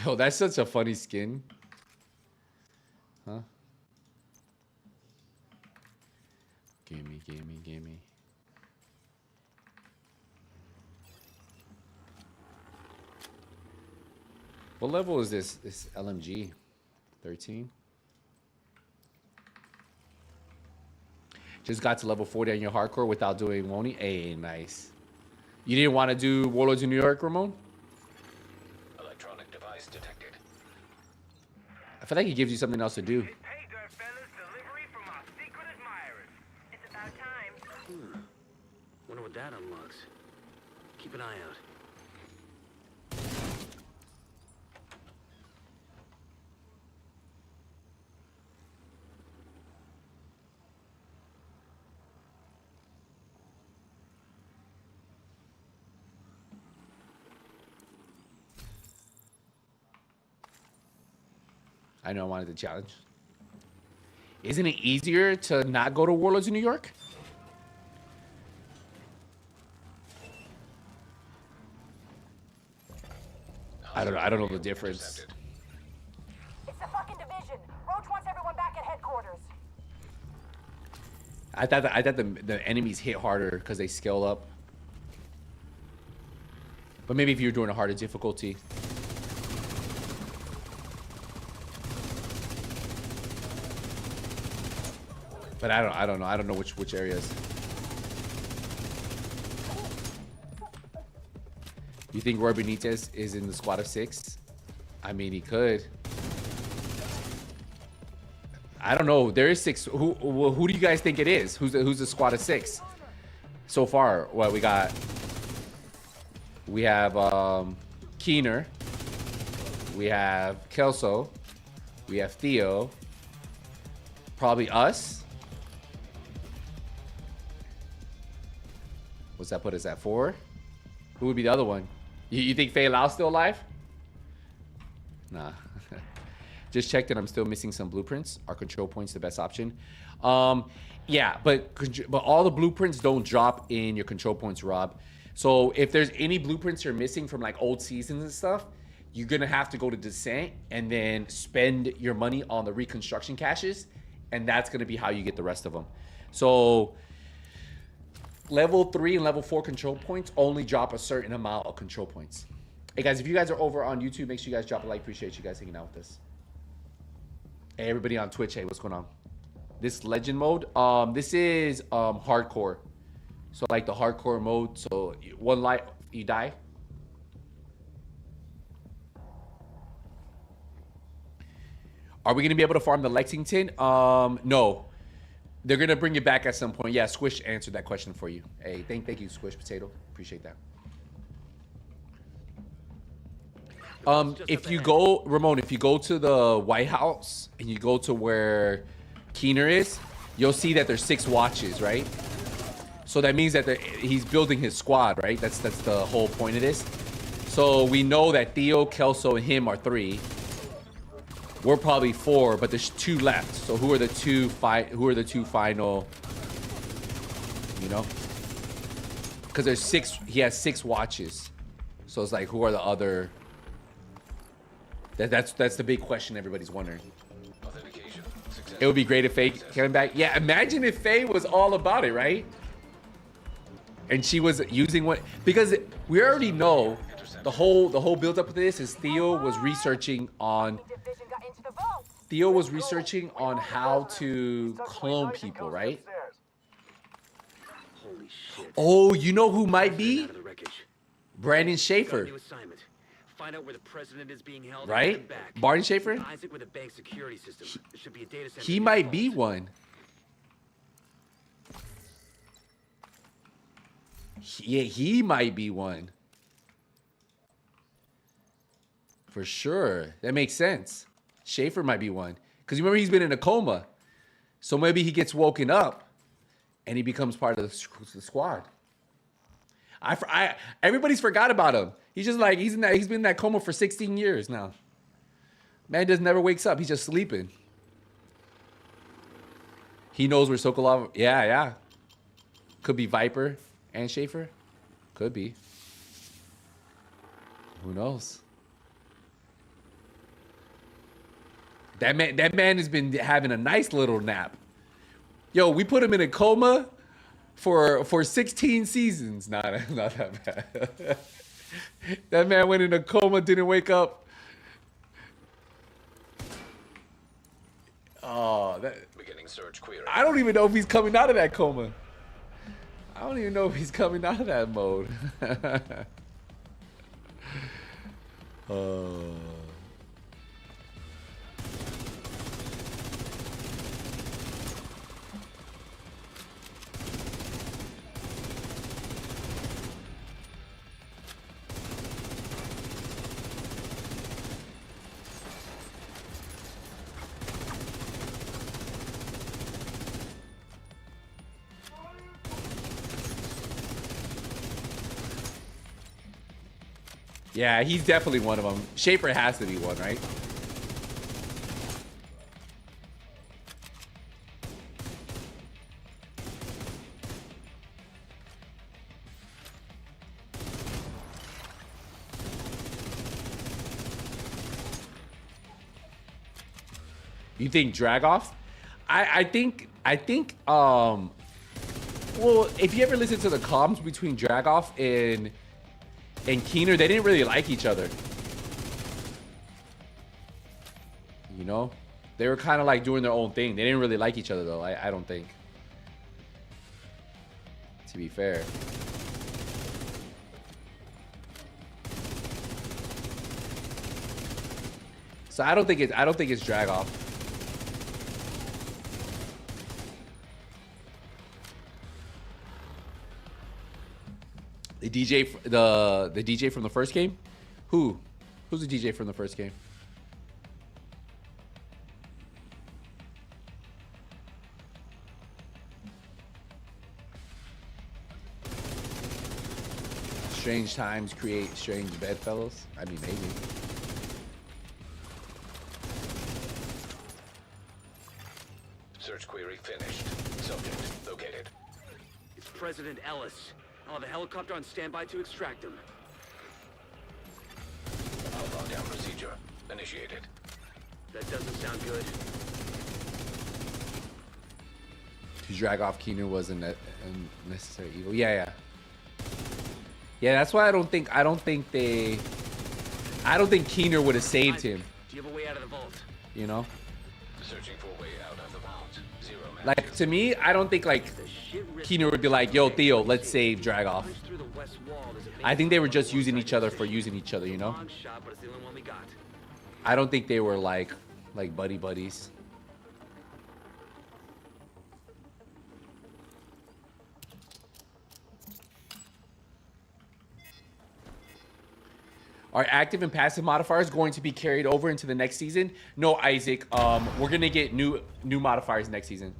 Yo, that's such a funny skin. Huh? Gimme. What level is this? This LMG? 13? Just got to level 40 on your hardcore without doing Wony. Hey, nice. You didn't want to do Warlords of New York, Ramon? Electronic I feel like he gives you something else to do. Hey, dirt fellas, delivery from our secret admirers. It's about time. Wonder what that unlocks. Keep an eye out. I know I wanted the challenge. Isn't it easier to not go to Warlords in New York? I don't know the difference. It's the fucking division. Roach wants everyone back at headquarters. I thought the enemies hit harder because they scale up. But maybe if you're doing a harder difficulty. But I don't know. I don't know which areas. You think Roy Benitez is in the squad of 6? I mean, he could. I don't know. There is 6. Who do you guys think it is? Who's the squad of 6 so far? Well, we have Keener. We have Kelso. We have Theo. Probably us. What's that put us at? 4? Who would be the other one? You think Faye Lau's still alive? Nah. Just checked and I'm still missing some blueprints. Are control points the best option? Yeah, but all the blueprints don't drop in your control points, Rob. So if there's any blueprints you're missing from like old seasons and stuff, you're gonna have to go to Descent and then spend your money on the reconstruction caches, and that's gonna be how you get the rest of them. So level 3 and level 4 control points only drop a certain amount of control points. Hey guys, if you guys are over on YouTube, make sure you guys drop a like. Appreciate you guys hanging out with us. Hey everybody on Twitch, hey, what's going on? This legend mode, this is hardcore. So like the hardcore mode, so one life, you die. Are we gonna be able to farm the Lexington? No. They're gonna bring it back at some point. Yeah, Squish answered that question for you. Hey, thank you, Squish Potato. Appreciate that. If you go, Ramon, if you go to the White House and you go to where Keener is, you'll see that there's 6 watches, right? So that means that he's building his squad, right? That's the whole point of this. So we know that Theo, Kelso, and him are 3. We're probably 4, but there's 2 left. So who are the two final? You know, because there's 6. He has 6 watches. So it's like, who are the other? That's the big question everybody's wondering. It would be great if Faye came back. Yeah, imagine if Faye was all about it, right? And she was using what, because we already know the whole build up of this is Theo was researching on how to clone people, right? Holy shit. Oh, you know who might be? Out of the wreckage. Brandon Got a Schaefer, new assignment. Find out where the president is being held. right? And back. Barton Schaefer? Isaac with a bank security system. There should be a data center. He near might the be vault. one. Yeah, he might be one. For sure. That makes sense. Schaefer might be one. Because remember, he's been in a coma. So maybe he gets woken up and he becomes part of the squad. Everybody's forgot about him. He's just like, he's been in that coma for 16 years now. Man just never wakes up. He's just sleeping. He knows where Sokolov. Yeah. Could be Viper and Schaefer. Could be. Who knows? That man has been having a nice little nap. Yo, we put him in a coma for 16 seasons. Not that bad. That man went in a coma, didn't wake up. Oh, Beginning search query. I don't even know if he's coming out of that coma. I don't even know if he's coming out of that mode. Yeah, he's definitely one of them. Schaefer has to be one, right? You think Dragoff? I think well, if you ever listen to the comms between Dragoff and Keener, they didn't really like each other. You know? They were kind of like doing their own thing. They didn't really like each other though, I don't think. To be fair. So I don't think it's Dragoff. The DJ, the DJ from the first game? Who's the DJ from the first game? Strange times create strange bedfellows. I mean, maybe. Search query finished. Subject located. It's President Ellis. I'll have a helicopter on standby to extract him. Outlaw down procedure initiated. That doesn't sound good. To drag off Keener wasn't a necessary evil. Yeah. That's why I don't think Keener would have saved him. Do you have a way out of the vault? You know? Searching for a way out of the vault. Zero matches. Like, to me, I don't think like Keener would be like, yo, Theo, let's save Dragoff. I think they were just using each other for using each other, you know? I don't think they were like buddy buddies. Are active and passive modifiers going to be carried over into the next season? No, Isaac. We're gonna get new modifiers next season.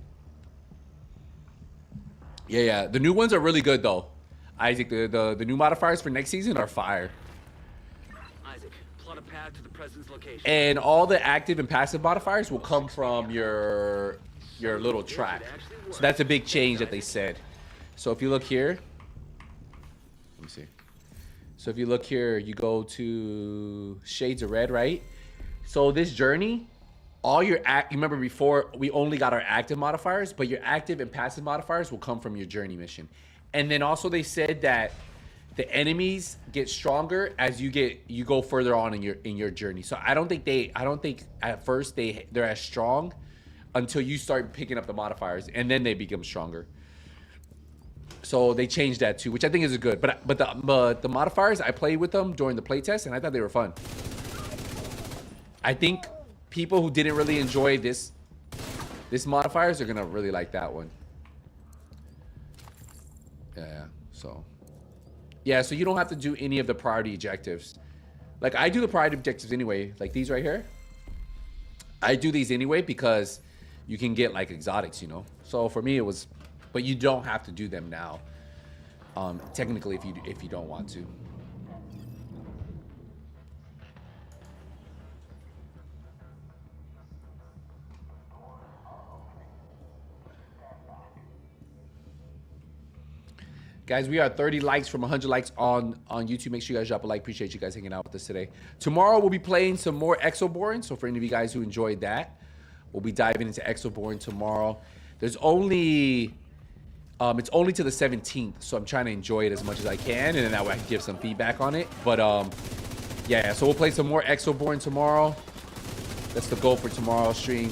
Yeah. The new ones are really good though. Isaac, the new modifiers for next season are fire. Isaac, plot a path to the president's location. And all the active and passive modifiers will come from your little track. So that's a big change that they said. So if you look here, let me see. So if you look here, you go to Shades of Red, right? So this journey, all your you remember before we only got our active modifiers, but your active and passive modifiers will come from your journey mission. And then also they said that the enemies get stronger as you go further on in your journey. So I don't think at first they're as strong until you start picking up the modifiers, and then they become stronger. So they changed that too, which I think is good. But the modifiers, I played with them during the playtest, and I thought they were fun. I think people who didn't really enjoy this modifiers are gonna really like that one. Yeah, so you don't have to do any of the priority objectives. Like, I do the priority objectives anyway. Like these right here. I do these anyway because you can get like exotics, you know. So for me it was, but you don't have to do them now. Technically, if you don't want to. Guys, we are 30 likes from 100 likes on YouTube. Make sure you guys drop a like. Appreciate you guys hanging out with us today. Tomorrow, we'll be playing some more Exoborn. So for any of you guys who enjoyed that, we'll be diving into Exoborn tomorrow. There's only... it's only to the 17th, so I'm trying to enjoy it as much as I can, and then that way I can give some feedback on it. But, yeah, so we'll play some more Exoborn tomorrow. That's the goal for tomorrow's stream.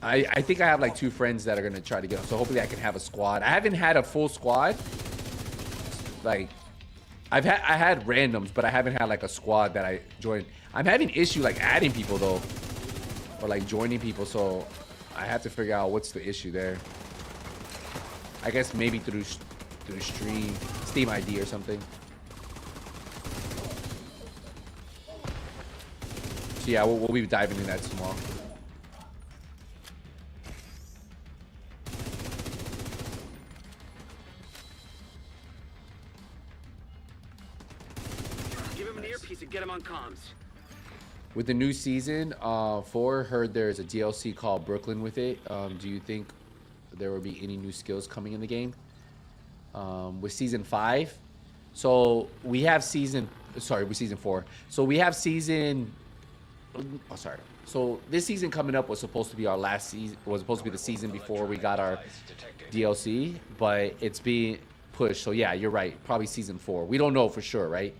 I think I have like 2 friends that are gonna try to get on, so hopefully I can have a squad. I haven't had a full squad. Like, I had randoms, but I haven't had like a squad that I joined. I'm having issue like adding people though, or like joining people, so I have to figure out what's the issue there. I guess maybe through Steam ID or something. So yeah, we'll be diving into that tomorrow. Give him him an earpiece and get him on comms. With the new season 4, heard there's a DLC called Brooklyn with it. Do you think there will be any new skills coming in the game? With season 5, so we have season 4. So we have season. Oh, sorry. So this season coming up was supposed to be our last season. Was supposed to be the season before we got our DLC, but it's being pushed. So yeah, you're right. Probably season 4. We don't know for sure, right?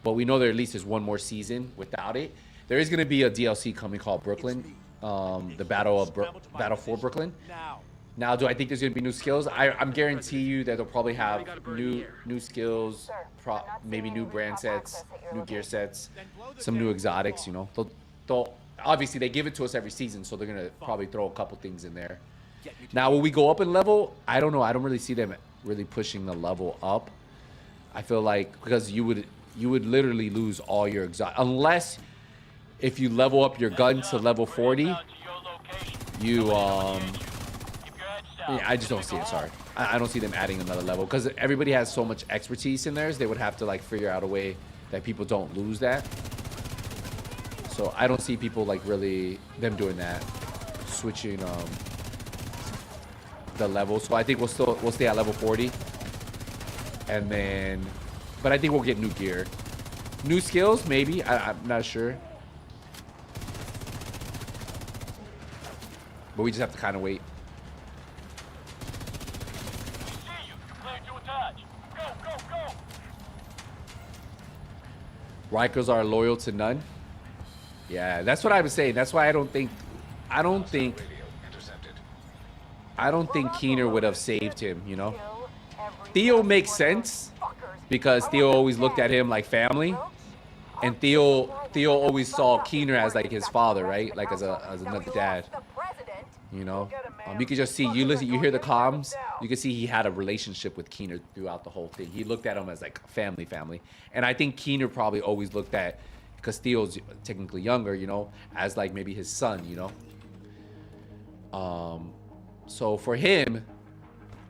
But we know there at least is one more season without it. There is going to be a DLC coming called Brooklyn, the Battle for Brooklyn. Now, do I think there's going to be new skills? I'm guarantee you that they'll probably have new skills, maybe new brand sets, new gear sets, some new exotics. You know, they'll obviously they give it to us every season, so they're going to probably throw a couple things in there. Now, will we go up in level? I don't know. I don't really see them really pushing the level up. I feel like because you would literally lose all your exotics unless. If you level up your gun to level 40, you yeah, I just don't see it. Sorry, I don't see them adding another level because everybody has so much expertise in theirs. They would have to like figure out a way that people don't lose that. So I don't see people like really them doing that, switching the level. So I think we'll stay at level 40, and then, but I think we'll get new gear, new skills maybe. I'm not sure. But we just have to kind of wait. Rikers are loyal to none. Yeah, that's what I was saying. That's why I don't think Keener would have saved him, you know? Theo makes sense because Theo always looked at him like family. And Theo always saw Keener as like his father, right? Like as another dad. You know, you can just see, you hear the comms, you can see he had a relationship with Keener throughout the whole thing. He looked at him as like family. And I think Keener probably always looked at, because Theo's technically younger, you know, as like maybe his son, you know. So for him,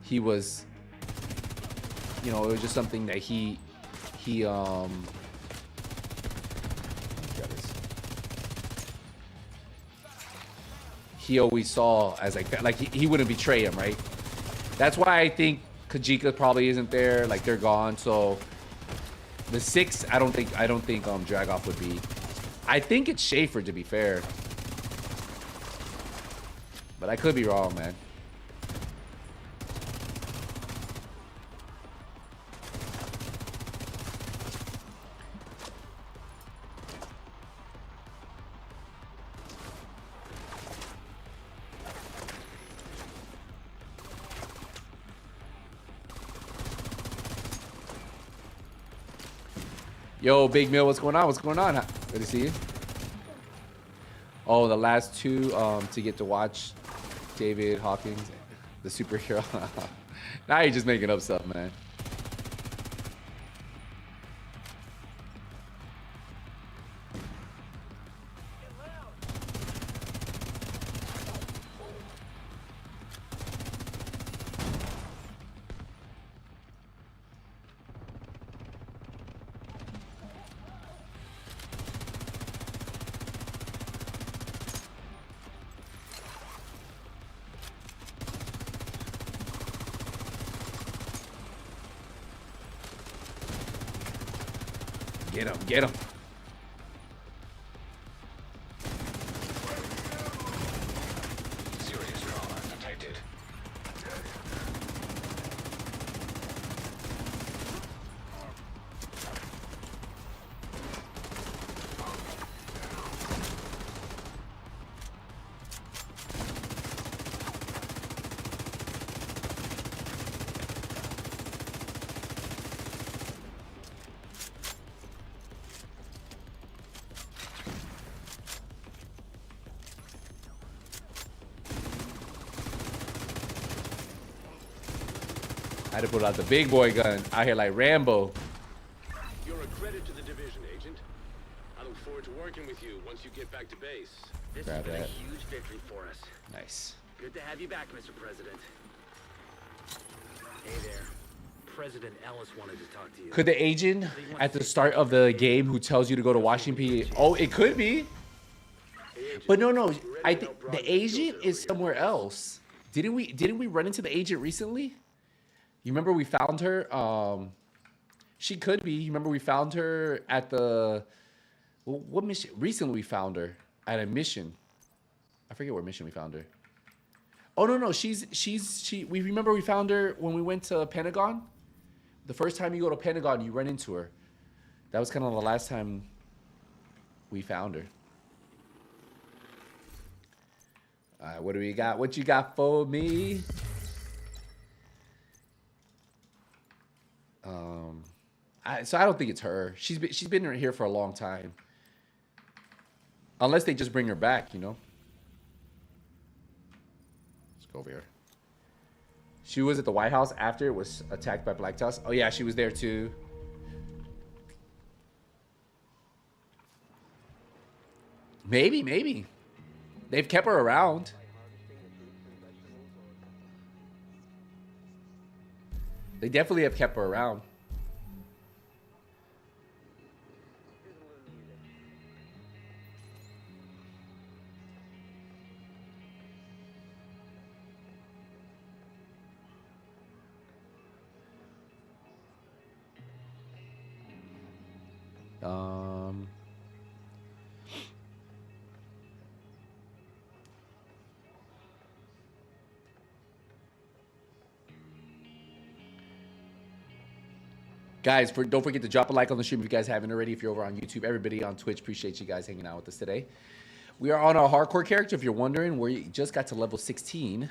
he was, you know, it was just something that he always saw as like he wouldn't betray him, right? That's why I think Kajika probably isn't there. Like they're gone. So the 6, I don't think Dragoff would be. I think it's Schaefer, to be fair, but I could be wrong, man. Yo, Big Mill, what's going on? What's going on? Good to see you. Oh, the last 2 to get to watch David Hawkins, the superhero. Now you're just making up stuff, man. Get him. Serious trauma detected. I had to pull out the big boy gun out here like Rambo. You're a credit to the division, Agent. I look forward to working with you once you get back to base. This has Grab been a that. huge victory for us. Nice. Good to have you back, Mr. President. Hey there. President Ellis wanted to talk to you. Could the agent at the start of the game who tells you to go to Washington? Oh, it could be. But no. I think the agent is somewhere else. Didn't we run into the agent recently? You remember we found her? She could be. You remember we found her at the what mission? Recently we found her at a mission. I forget what mission we found her. Oh no, we remember we found her when we went to Pentagon. The first time you go to Pentagon, you run into her. That was kind of the last time we found her. All right, what do we got? What you got for me? So I don't think it's her. She's been here for a long time. Unless they just bring her back, you know. Let's go over here. She was at the White House after it was attacked by Black Tusk. Oh yeah, she was there too. Maybe. They've kept her around. They definitely have kept her around. Guys, don't forget to drop a like on the stream if you guys haven't already. If you're over on YouTube, everybody on Twitch, appreciate you guys hanging out with us today. We are on our hardcore character. If you're wondering, we just got to level 16.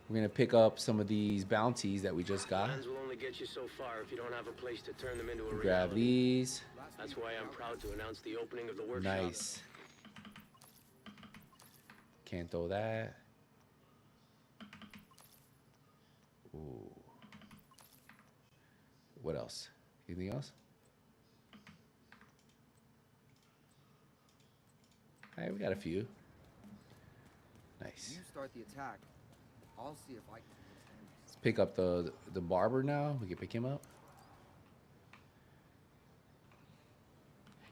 We're going to pick up some of these bounties that we just got. Plans will only get you so far if you don't have a place to turn them into a Grab reality. these. That's why I'm proud to announce the opening of the workshop. Nice. Can't throw that. Ooh. What else? Anything else? All right, we got a few. Nice. You start the attack. I'll see if I can. Let's pick up the barber now. We can pick him up.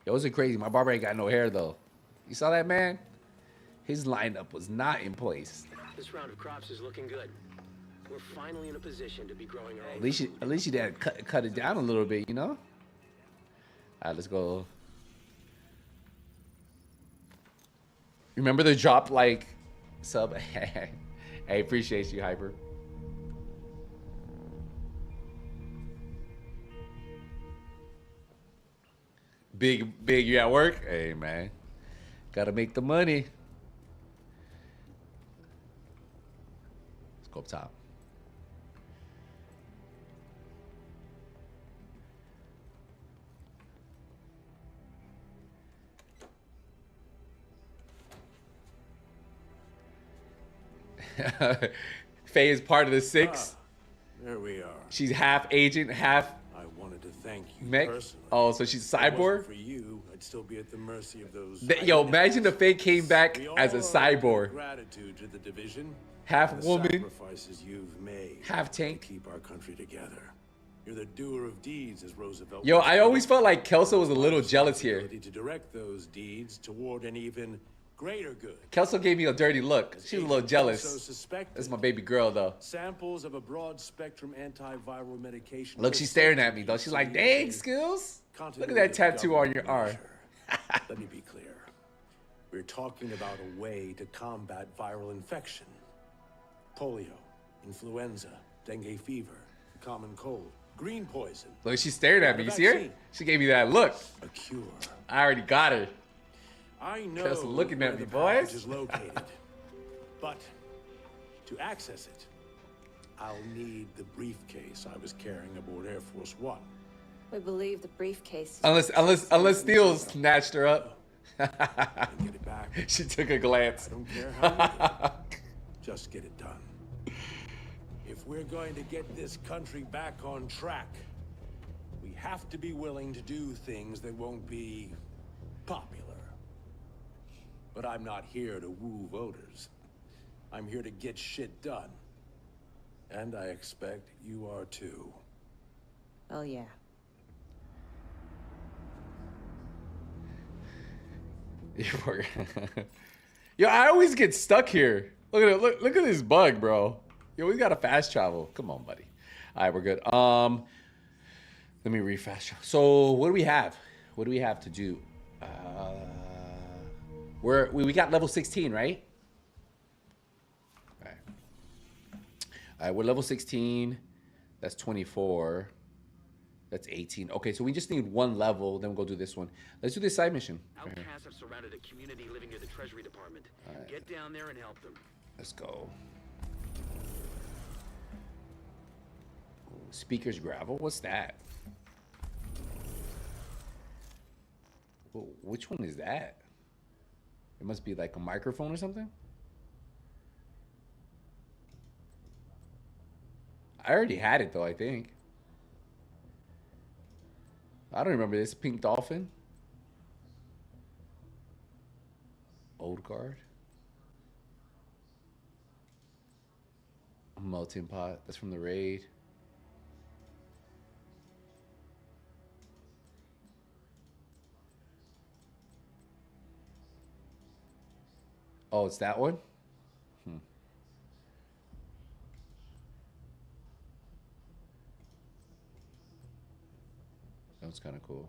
Yo, it was crazy. My barber ain't got no hair though. You saw that, man? His lineup was not in place. This round of crops is looking good. We're finally in a position to be growing our own At least you did cut it down a little bit, you know? All right, let's go. Remember the drop like sub? Hey, appreciate you, Hyper. Big, you at work? Hey, man. Gotta make the money. Let's go up top. Faye is part of the 6. There we are. She's half agent, half I wanted to thank you mech. personally. Oh, so she's a If it wasn't cyborg? for you, I'd still be at the mercy of those. Yo, imagine if Faye came back We as a all owe cyborg. Gratitude to the division. Half and the woman, sacrifices you've made half to tank. keep our country together. You're the doer of deeds, as Roosevelt. Yo, once I put always it. felt like Kelso was a little jealous here. Ability to direct those deeds toward an even greater good. Kelso gave me a dirty look. She was a little Also jealous. suspected That's my baby girl, though. samples of a broad-spectrum antiviral medication. Look, she's staring at me, though. She's like, dang, Skills. Look at that tattoo on your arm. Let me be clear. We're talking about a way to combat viral infection. Polio, influenza, dengue fever, common cold, green poison. Look, she's staring at me. You see her? She gave me that look. A cure. I already got her. I know Just looking where at me, the boys. package is located, but to access it, I'll need the briefcase I was carrying aboard Air Force One. We believe the briefcase. Unless Steele snatched her up. And get it back. She took a glance. I don't care how you do it. Just get it done. If we're going to get this country back on track, we have to be willing to do things that won't be popular. But I'm not here to woo voters. I'm here to get shit done. And I expect you are too. Well, yeah. Yo, I always get stuck here. Look at it. Look at this bug, bro. Yo, we gotta fast travel. Come on, buddy. All right, we're good. Let me refast travel. So what do we have? What do we have to do? We got level 16, right? All right. All right, we're level 16. That's 24. That's 18. Okay, so we just need one level, then we'll go do this one. Let's do this side mission. Outcasts have surrounded a community living near the Treasury Department. Right. Get down there and help them. Let's go. Ooh, speakers gravel? What's that? Whoa, which one is that? It must be like a microphone or something? I already had it though, I think. I don't remember this. Pink dolphin. Old guard. A melting pot. That's from the raid. Oh, it's that one? That was kind of cool.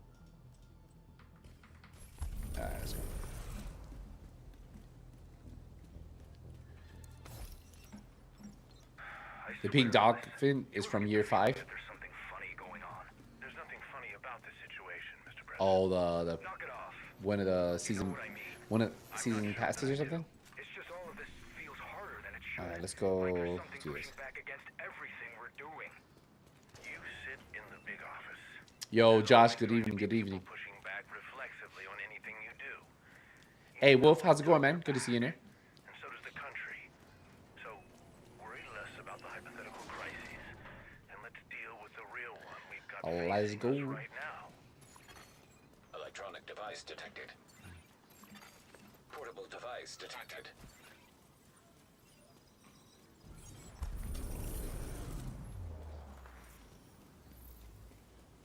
That's cool. The pink dolphin is from year 5. There's something funny going on. There's nothing funny about this situation, Mr. President. Oh, the Knock it off. one of the season, what I mean. one of season passes or something. It's just all of this feels harder than it should. All right, let's go Like there's something do this. pushing back against everything we're doing. You sit in the big office. Yo, Josh. Good evening. Good evening. Pushing back reflexively on anything you do. Hey, Wolf. How's it going, man? Good to see you in here. And so does the country. So worry less about the hypothetical crises, and let's deal with the real one we've got Let's go. facing us right now. Electronic device detected. Portable device detected.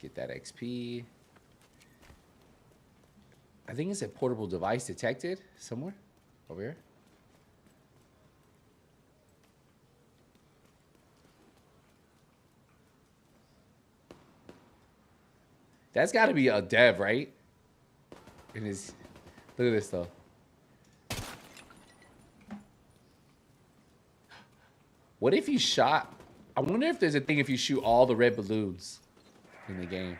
Get that XP. I think it's a portable device detected somewhere over here. That's got to be a dev, right? In his, look at this though. What if you shot? I wonder if there's a thing if you shoot all the red balloons in the game.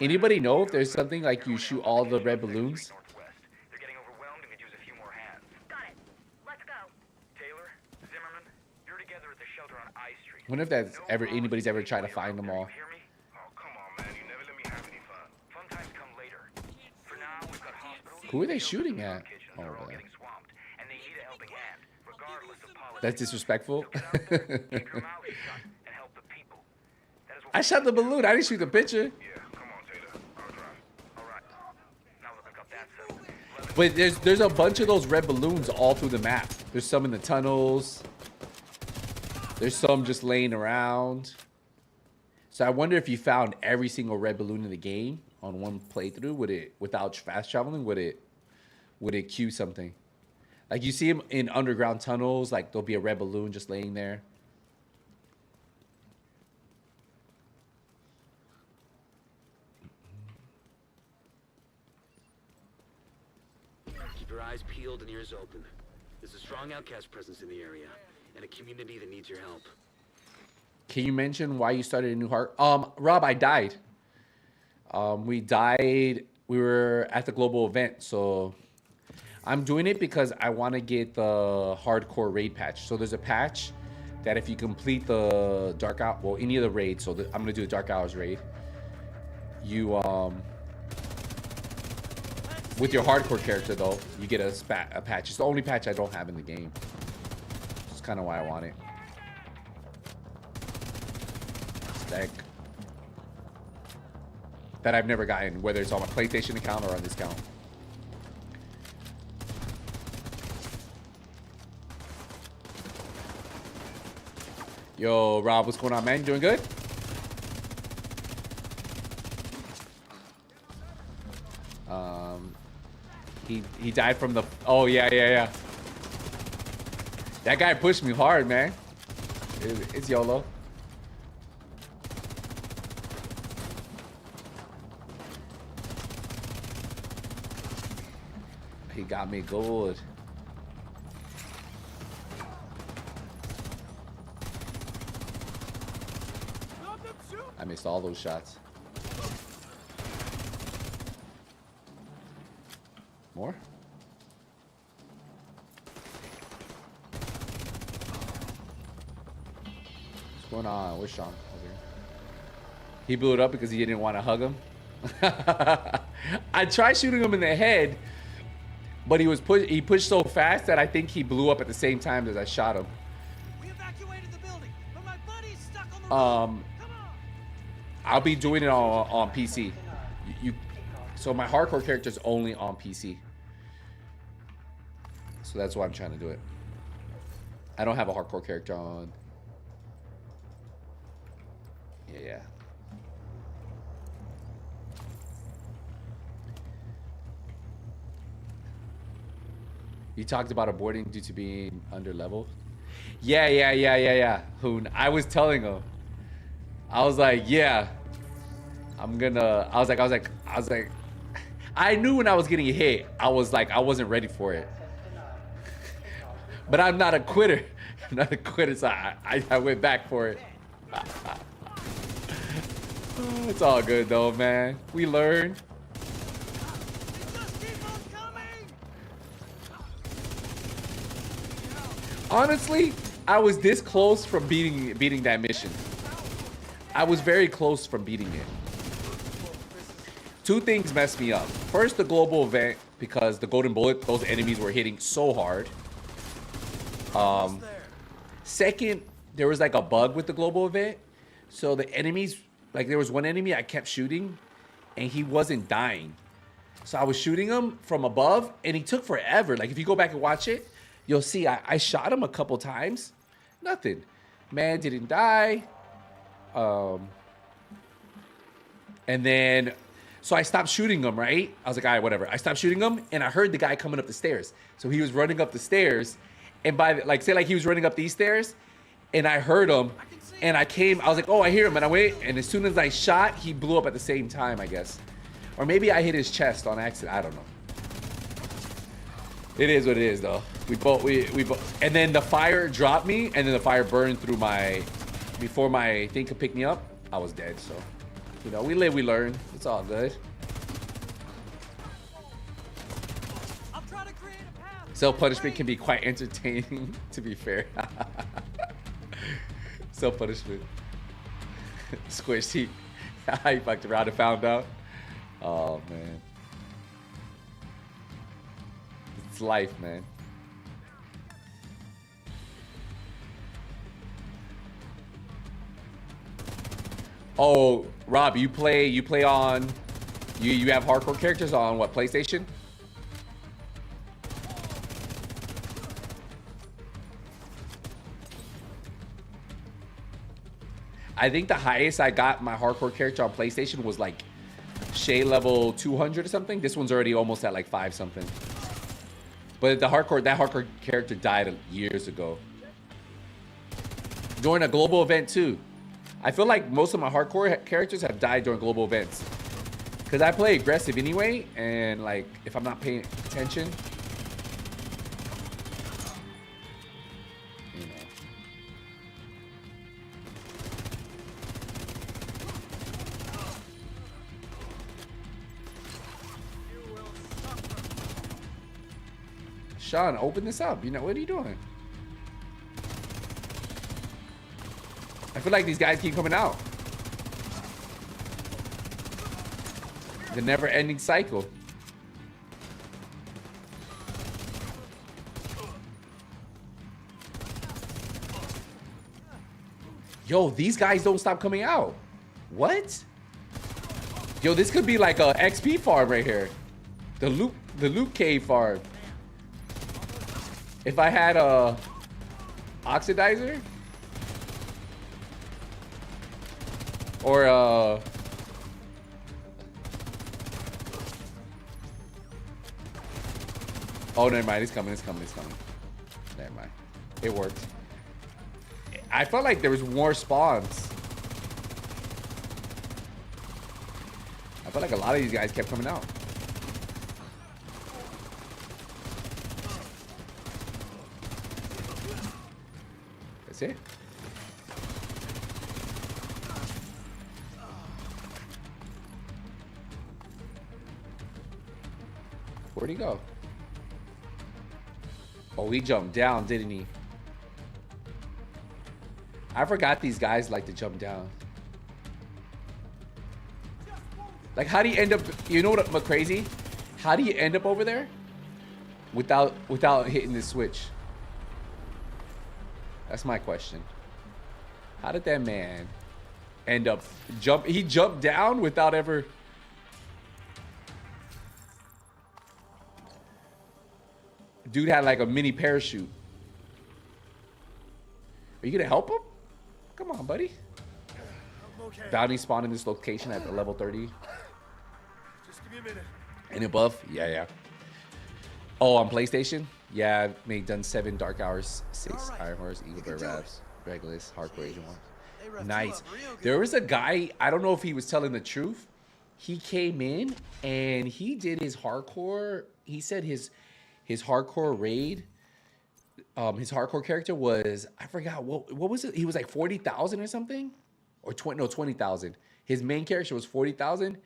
Anybody know if there's something like you shoot all the red balloons? They're getting overwhelmed and could use a few more hands. Got it. Let's go. Taylor, Zimmerman, you're together at the shelter on I Street. I wonder if that's ever anybody's ever tried to find them all. You hear me? Oh, come on, man. You never let me have any fun. Fun times come later. For now, we've got hospitals. Who are they shooting at? Kitchens Oh, are all man. getting swamped, and they need a helping hand, regardless of politics. That's disrespectful. So get out there, keep your mouth shut, and help the people. That is what I shot the balloon. I didn't shoot the picture. Yeah, come on, Taylor. I'll drive. All right. Now that we've got that settled, But there's a bunch of those red balloons all through the map. There's some in the tunnels. There's some just laying around. So I wonder if you found every single red balloon in the game on one playthrough, would it, without fast traveling, would it queue something? Like you see them in underground tunnels, like there'll be a red balloon just laying there. Keep your eyes peeled and ears open. There's a strong outcast presence in the area, and a community that needs your help. Can you mention why you started a new heart? Rob, I died. We died. We were at the global event, so I'm doing it because I want to get the hardcore raid patch. So there's a patch that if you complete the dark out, well, any of the raids. So I'm gonna do the dark hours raid. You with your hardcore character though, you get a patch. It's the only patch I don't have in the game. That's kind of why I want it. Stack that I've never gotten, whether it's on my PlayStation account or on this account. Yo, Rob, what's going on, man? Doing good? He died from the. Oh yeah. That guy pushed me hard, man. It's YOLO. He got me good. I missed all those shots. More? What's going on? Where's Sean? Over here. He blew it up because he didn't want to hug him. I tried shooting him in the head, but he pushed so fast that I think he blew up at the same time as I shot him. We evacuated the building, but my buddy's stuck on the roof. Come on. I'll be doing it on PC. So my hardcore character is only on PC. So that's why I'm trying to do it. I don't have a hardcore character on. Yeah. You talked about aborting due to being under level. Yeah. Hoon, I was telling him. I was like, yeah. I was like, I knew when I was getting hit, I was like, I wasn't ready for it. But I'm not a quitter. I'm not a quitter, so I went back for it. It's all good though, man. We learn. Honestly, I was this close from beating that mission. I was very close from beating it. Two things messed me up. First, the global event, because the golden bullet, those enemies were hitting so hard. Second, there was like a bug with the global event. So the enemies, like there was one enemy I kept shooting and he wasn't dying. So I was shooting him from above and he took forever. Like if you go back and watch it, you'll see I shot him a couple times. Nothing. Man didn't die. And then, so I stopped shooting him, right? I was like, all right, whatever. I stopped shooting him and I heard the guy coming up the stairs. So he was running up the stairs. And by the, like, say like he was running up these stairs and I heard him and I was like, oh, I hear him. And I went, and as soon as I shot, he blew up at the same time, I guess. Or maybe I hit his chest on accident. I don't know. It is what it is though. We both, and then the fire dropped me and then the fire burned through before my thing could pick me up, I was dead. So, you know, we live, we learn. It's all good. Self-punishment can be quite entertaining, to be fair. Self-punishment. Squished. He fucked around and found out. Oh, man. It's life, man. Oh, Rob, you play on, you have hardcore characters on what, PlayStation? I think the highest I got my hardcore character on PlayStation was like Shay level 200 or something. This one's already almost at like 5 something. But that hardcore character died years ago. During a global event too. I feel like most of my hardcore characters have died during global events. Because I play aggressive anyway, and like, if I'm not paying attention, you know. Sean, open this up. You know, what are you doing? I feel like these guys keep coming out. The never-ending cycle. Yo, these guys don't stop coming out. What? Yo, this could be like a XP farm right here. The loot cave farm. If I had a oxidizer or Oh, never mind. It's coming. It's coming. It's coming. Never mind. It worked. I felt like there was more spawns. I felt like a lot of these guys kept coming out. That's it. Where'd he go? Oh, he jumped down, didn't he? I forgot these guys like to jump down. Like, how do you end up? You know what crazy? How do you end up over there without hitting this switch? That's my question. How did that man end up jump? He jumped down without ever. Dude had like a mini parachute. Are you gonna help him? Come on, buddy. Okay. Bounty spawned in this location at the level 30 Just give me a minute. and above. Yeah, yeah. Oh, on PlayStation? Yeah, done 7 Dark Hours, 6 Iron Horse, Eagle Bear Raps, Regulus, Hardcore Agent 1. Nice. There was a guy, I don't know if he was telling the truth. He came in and he did his hardcore. He said his hardcore raid, his hardcore character was, I forgot, what was it? He was like 40,000 or something? Or 20,000. His main character was 40,000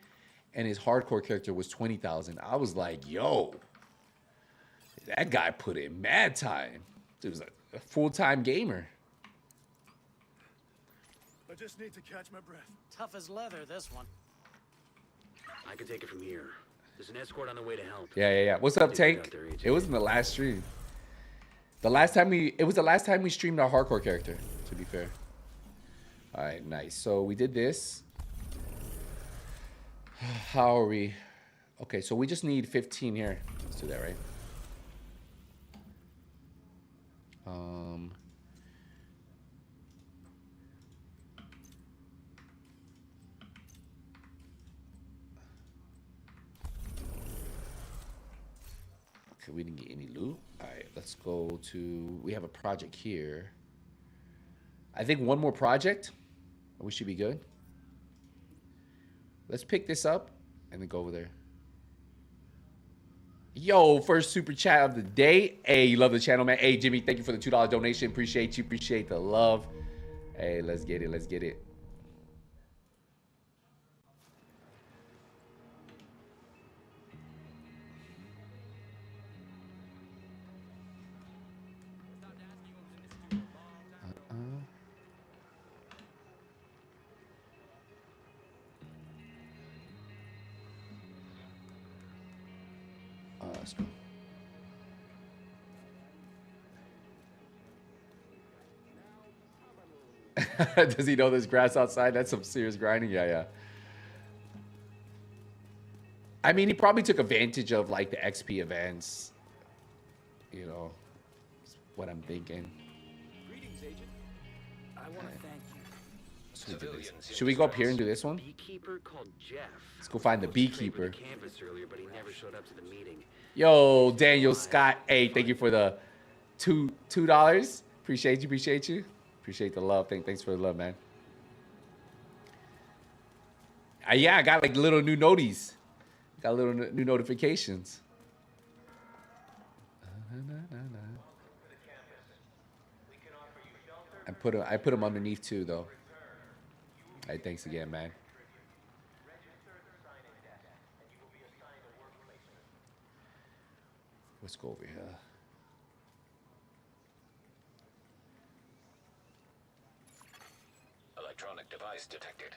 and his hardcore character was 20,000. I was like, yo, that guy put in mad time. Dude was a full-time gamer. I just need to catch my breath. Tough as leather, this one. I can take it from here. There's an escort on the way to help. Yeah. What's up, Tank? It was in the last stream. It was the last time we streamed our hardcore character, to be fair. All right, nice. So we did this. How are we? Okay, so we just need 15 here. Let's do that, right? Okay, we didn't get any loot. All right, let's go to, we have a project here. I think one more project, we should be good. Let's pick this up and then go over there. Yo, first super chat of the day. Hey, you love the channel, man. Hey, Jimmy, thank you for the $2 donation. Appreciate you. Appreciate the love. Hey, let's get it. Let's get it. Let's go. Does he know there's grass outside? That's some serious grinding. Yeah. I mean, he probably took advantage of like the XP events. You know, that's what I'm thinking. Greetings, Agent. I want to thank you. So we do this. Should we go up here and do this one? Beekeeper called Jeff. Let's go find the beekeeper. Campus earlier, but he never showed up to the meeting. Yo, Daniel Scott. Hey, thank you for the $2. Appreciate you. Appreciate the love. Thanks for the love, man. Yeah, I got like little new noties. Got little new notifications. I put them underneath too, though. Hey, thanks again, man. Let's go over here. Electronic device detected.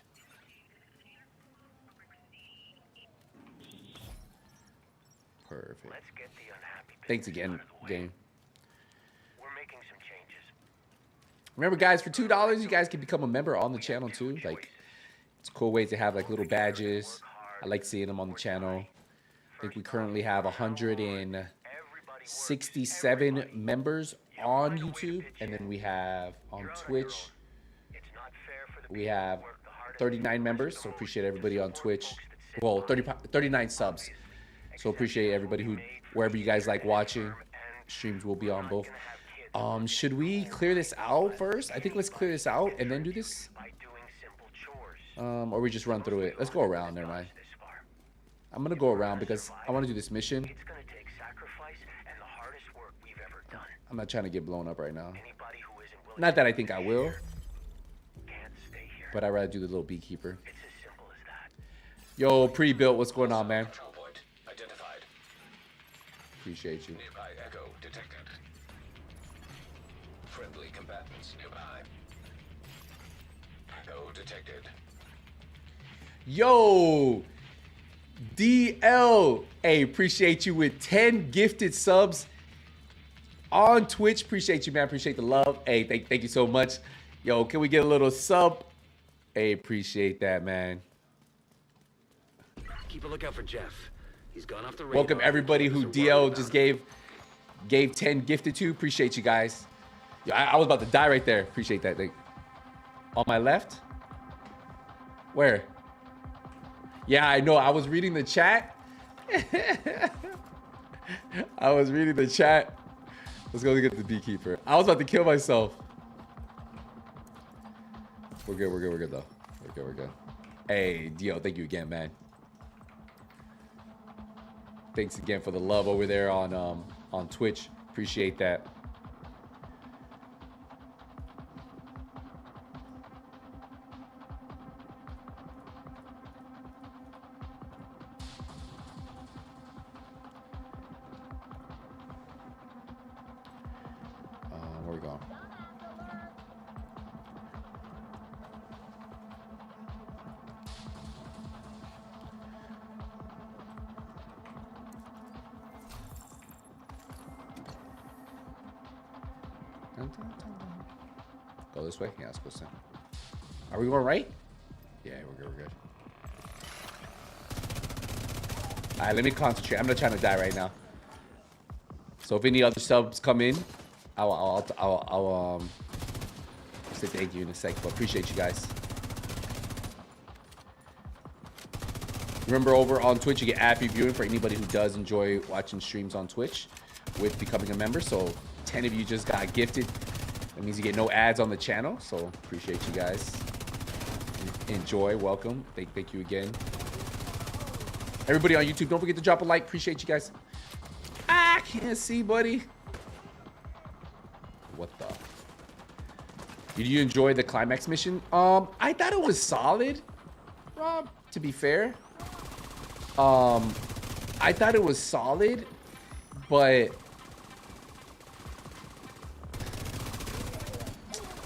Perfect. Let's get the unhappy Thanks again, game. We're making some changes. Remember, guys, for $2, you guys can become a member on the channel too. Like, it's a cool way to have like little badges. I like seeing them on the channel. I think we currently have 167 members on YouTube, and then we have on Twitch. We have 39 members, so appreciate everybody on Twitch. Well, 39 subs. So appreciate everybody who, wherever you guys like watching, streams will be on both. Should we clear this out first? I think let's clear this out and then do this. Or we just run through it. Let's go around. Never mind. I'm gonna go around because I want to do this mission. It's gonna take sacrifice and the hardest work we've ever done. I'm not trying to get blown up right now. Anybody who isn't willing Not that I think I will, can't stay here. but I'd rather do the little beekeeper. It's as simple as that. Yo, pre-built, what's going on, man? Control point identified. Appreciate you. Nearby echo detected. Friendly combatants nearby. Echo detected. Yo, DL, hey, appreciate you with 10 gifted subs on Twitch. Appreciate you, man. Appreciate the love. Hey, thank you so much. Yo, can we get a little sub? Hey, appreciate that, man. Keep a lookout for Jeff. He's gone off the radar. Welcome everybody who DL just gave 10 gifted to. Appreciate you guys. Yo, I was about to die right there. Appreciate that. On my left? Where? Yeah, I know. I was reading the chat. I was reading the chat. Let's go get the beekeeper. I was about to kill myself. We're good. We're good. We're good, though. We're good. We're good. Hey, Dio, thank you again, man. Thanks again for the love over there on Twitch. Appreciate that. Where we going? Go this way? Yeah, let's go center. Are we going right? Yeah, we're good, we're good. All right, let me concentrate. I'm not trying to die right now. So if any other subs come in, I'll say thank you in a sec, but appreciate you guys. Remember, over on Twitch, you get ad-free viewing for anybody who does enjoy watching streams on Twitch with becoming a member. So 10 of you just got gifted. That means you get no ads on the channel. So appreciate you guys. Enjoy. Welcome. Thank you again. Everybody on YouTube, don't forget to drop a like. Appreciate you guys. I can't see, buddy. What the? Did you enjoy the climax mission? I thought it was solid, Rob, to be fair. I thought it was solid, but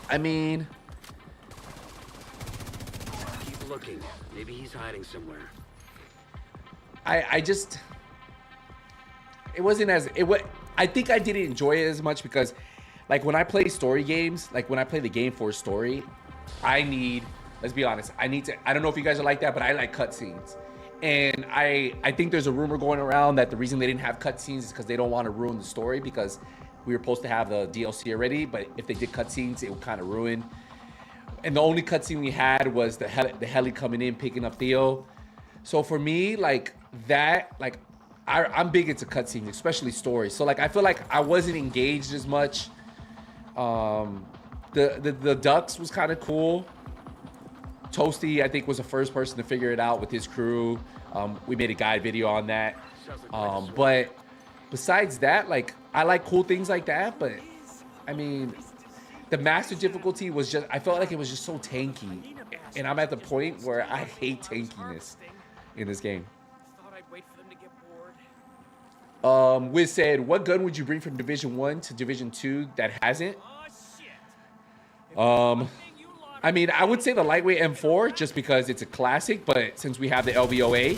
I mean, Keep looking. Maybe he's hiding somewhere. I just, it wasn't as, I think I didn't enjoy it as much because, like, when I play story games, like when I play the game for a story, I need, let's be honest, I don't know if you guys are like that, but I like cutscenes. And I think there's a rumor going around that the reason they didn't have cutscenes is because they don't want to ruin the story, because we were supposed to have the DLC already, but if they did cutscenes, it would kind of ruin. And the only cutscene we had was the heli coming in, picking up Theo. So for me, like that, like I'm big into cutscenes, especially stories. So like I feel like I wasn't engaged as much. The ducks was kind of cool. Toasty, I think, was the first person to figure it out with his crew. We made a guide video on that. But besides that, like, I like cool things like that. But I mean, the master difficulty was just, I felt like it was just so tanky. And I'm at the point where I hate tankiness in this game. Thought I'd wait for them to get bored. Wiz said, what gun would you bring from Division 1 to Division 2 that hasn't? Oh shit. I mean, I would say the lightweight M4 just because it's a classic, but since we have the LVOA,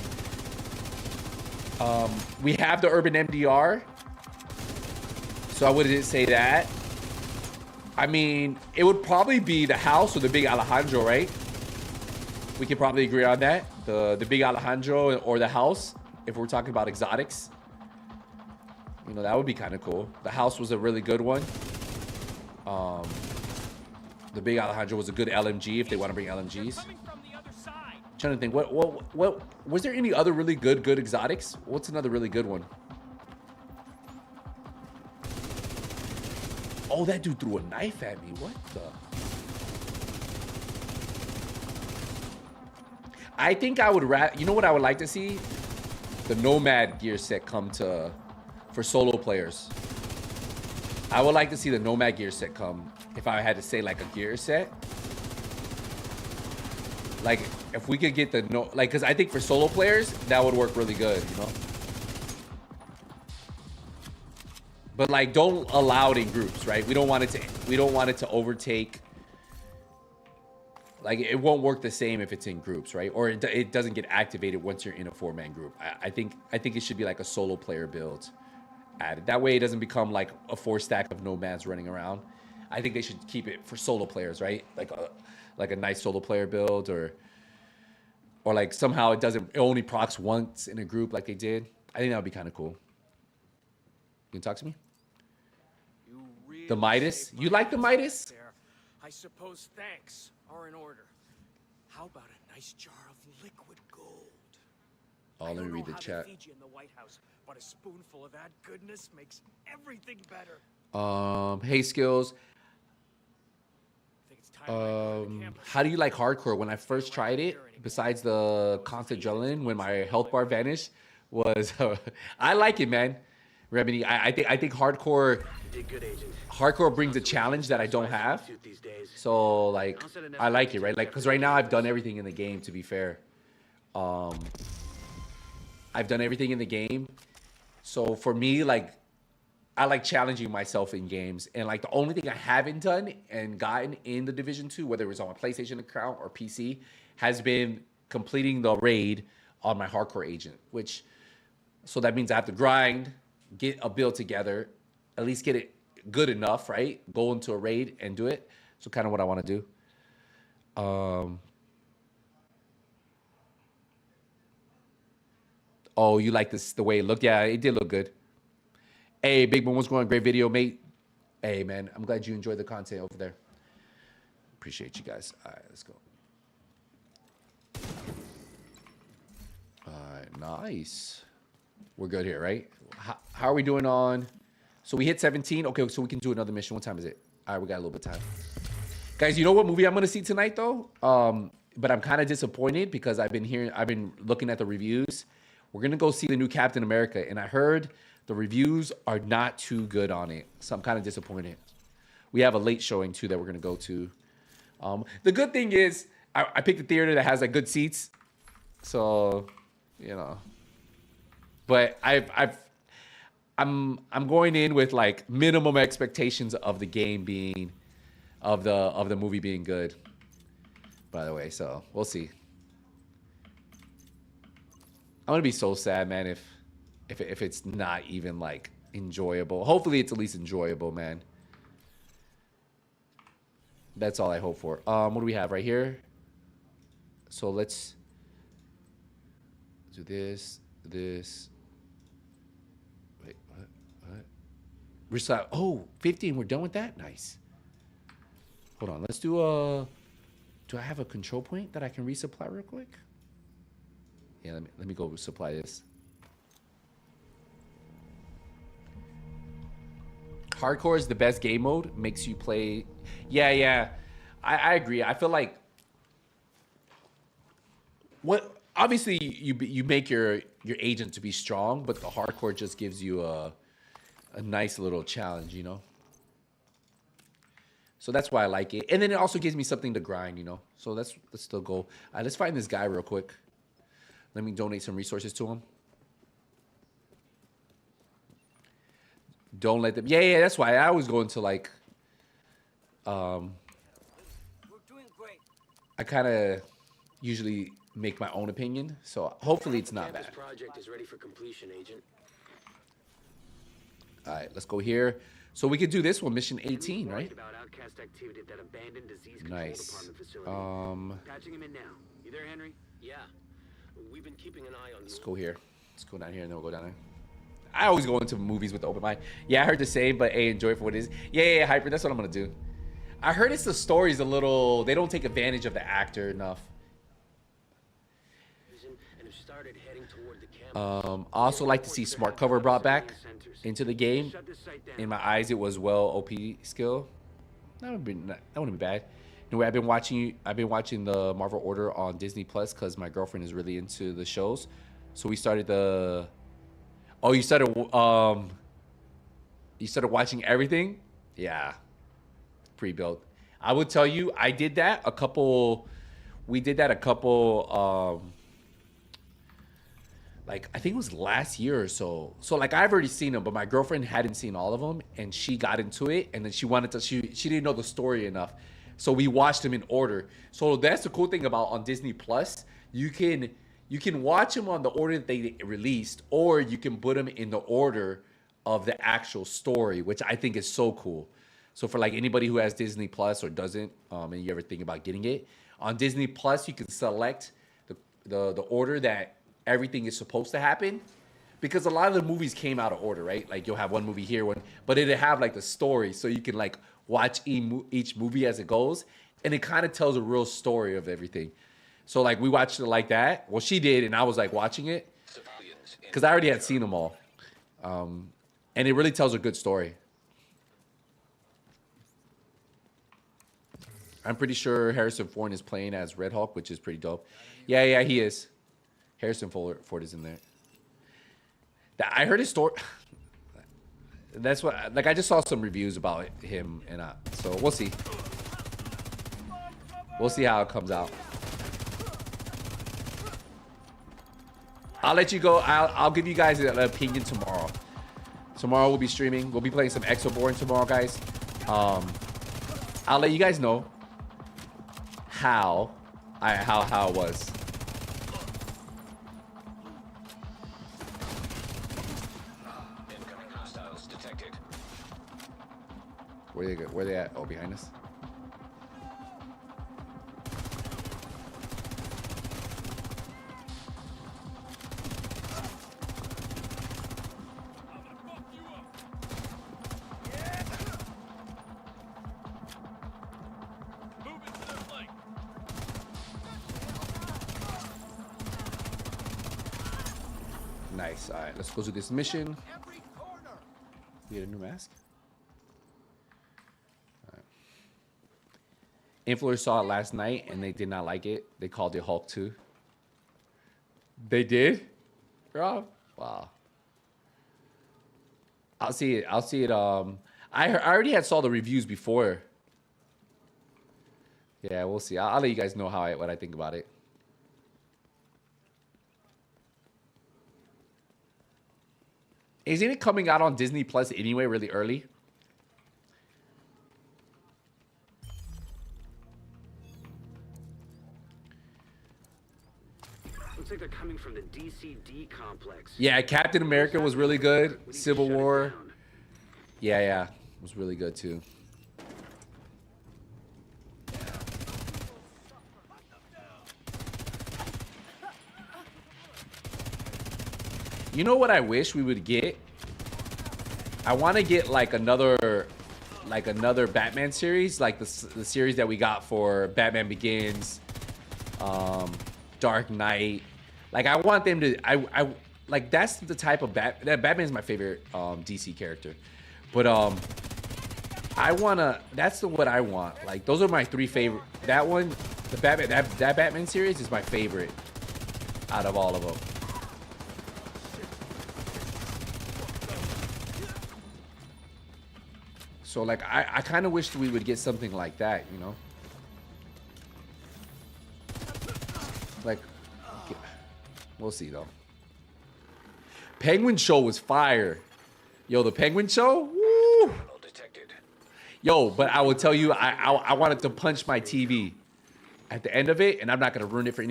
we have the Urban MDR, so I wouldn't say that. I mean, it would probably be the House or the Big Alejandro, right? We could probably agree on that. The Big Alejandro or the House, if we're talking about exotics. You know, that would be kind of cool. The House was a really good one. The Big Alejandro was a good LMG if they want to bring LMGs. Trying to think, what was there any other really good exotics? What's another really good one? Oh, that dude threw a knife at me. What the? I think I would you know what I would like to see? The Nomad gear set come to for solo players. I would like to see the Nomad gear set come if I had to say like a gear set. Like if we could get the because I think for solo players that would work really good, you know. But like, don't allow it in groups, right? We don't want it to overtake. Like, it won't work the same if it's in groups, right? Or it doesn't get activated once you're in a 4-man group. I think it should be like a solo player build added. That way, it doesn't become like a 4-stack of nomads running around. I think they should keep it for solo players, right? Like a nice solo player build, or like somehow it only procs once in a group like they did. I think that would be kind of cool. You can talk to me? Really the Midas? You like the Midas? There. I suppose thanks are in order. How about a nice jar of liquid gold? Oh, let me read the chat. Feed you in the White House, but a spoonful of that goodness makes everything better. Hey, Skills. How do you like hardcore? When I first tried it, besides the constant adrenaline, when my health bar vanished, was I like it, man. Remedy, I think hardcore brings a challenge that I don't have. So like I like it, right? Like, because right now I've done everything in the game, to be fair. I've done everything in the game. So for me, like, I like challenging myself in games. And like the only thing I haven't done and gotten in the Division 2, whether it was on my PlayStation account or PC, has been completing the raid on my hardcore agent, so that means I have to grind, get a build together, at least get it good enough, right? Go into a raid and do it. So kind of what I want to do. Oh, you like this, the way it looked? Yeah, it did look good. Hey, Big Boom, what's going on? Great video, mate. Hey, man, I'm glad you enjoyed the content over there. Appreciate you guys. All right, let's go. All right, nice. We're good here, right? How are we doing on? So we hit 17. Okay, so we can do another mission. What time is it? All right, we got a little bit of time. Guys, you know what movie I'm going to see tonight, though? But I'm kind of disappointed because I've been looking at the reviews. We're going to go see the new Captain America, and I heard the reviews are not too good on it. So I'm kind of disappointed. We have a late showing, too, that we're going to go to. The good thing is I picked a theater that has like good seats. So, you know. But I'm going in with like minimum expectations of the game being of the movie being good. By the way, so we'll see. I'm gonna be so sad, man, if it's not even like enjoyable. Hopefully it's at least enjoyable, man. That's all I hope for. What do we have right here? So let's do this. Wait, what? Recycle. Oh, 15. We're done with that? Nice. Hold on. Let's do a... Do I have a control point that I can resupply real quick? Yeah, let me go supply this. Hardcore is the best game mode. Makes you play... Yeah. I agree. I feel like... Obviously, you make your agent to be strong, but the hardcore just gives you a nice little challenge, you know? So that's why I like it. And then it also gives me something to grind, you know? So let's still go. All right, let's find this guy real quick. Let me donate some resources to him. Don't let them... Yeah, that's why I always go into like... We're doing great. I kind of usually make my own opinion, so hopefully it's not bad. This project is ready for completion, Agent. All right, let's go here. So we could do this one, mission 18, right? About outcast activity at that abandoned disease control Nice. department facility. Patching him in now. You there, Henry? Yeah. We've been keeping an eye on you. Let's go here. Let's go down here and then we'll go down there. I always go into movies with the open mind. Yeah, I heard the same, but hey, enjoy it for what it is. Yeah, Hyper, that's what I'm gonna do. I heard it's the story's a little... They don't take advantage of the actor enough. horizon and have started heading toward the camp. I also like to see smart cover brought back into the game. In my eyes, it was well OP skill. That wouldn't be bad. Anyway, I've been watching the Marvel Order on Disney Plus because my girlfriend is really into the shows. So we started the. Oh, you started watching everything? Yeah, pre-built. I would tell you, I did that a couple. We did that a couple. Like I think it was last year or so. So like I've already seen them, but my girlfriend hadn't seen all of them, and she got into it, and then she wanted to. She didn't know the story enough, so we watched them in order. So that's the cool thing about on Disney Plus. You can watch them on the order that they released, or you can put them in the order of the actual story, which I think is so cool. So for like anybody who has Disney Plus or doesn't, and you ever think about getting it on Disney Plus, you can select the order that everything is supposed to happen, because a lot of the movies came out of order, right? Like you'll have one movie here, but it'll have like the story, so you can like watch each movie as it goes, and it kind of tells a real story of everything. So like we watched it like that. Well, she did, and I was like watching it because I already had seen them all, and it really tells a good story. I'm pretty sure Harrison Ford is playing as Red Hulk, which is pretty dope. Yeah, he is. Harrison Ford is in there. I heard his story. That's what. Like I just saw some reviews about him, and so we'll see. We'll see how it comes out. I'll let you go. I'll give you guys an opinion tomorrow. Tomorrow we'll be streaming. We'll be playing some Exoborn tomorrow, guys. I'll let you guys know how it was. Incoming hostiles detected. Where they at? Oh, behind us. Nice. All right, let's go do this mission. We get a new mask. All right. Influencers saw it last night and they did not like it. They called it Hulk 2. They did? Rob? Wow. I'll see it. I already saw the reviews before. Yeah, we'll see. I'll let you guys know what I think about it. Isn't it coming out on Disney Plus anyway, really early? Looks like they're coming from the DCD complex. Yeah, Captain America was really good. Civil War. Yeah, it was really good too. You know what I wish we would get? I want to get like another Batman series, like the series that we got for Batman Begins, Dark Knight. Like I want them to. I like that's the type of Batman's my favorite DC character, but I wanna. That's what I want. Like those are my three favorite. That one, the Batman that Batman series is my favorite out of all of them. So like I kind of wish we would get something like that, you know? Like we'll see though. Penguin Show was fire. Yo, the Penguin Show? Woo! Yo, but I will tell you I wanted to punch my TV at the end of it, and I'm not going to ruin it for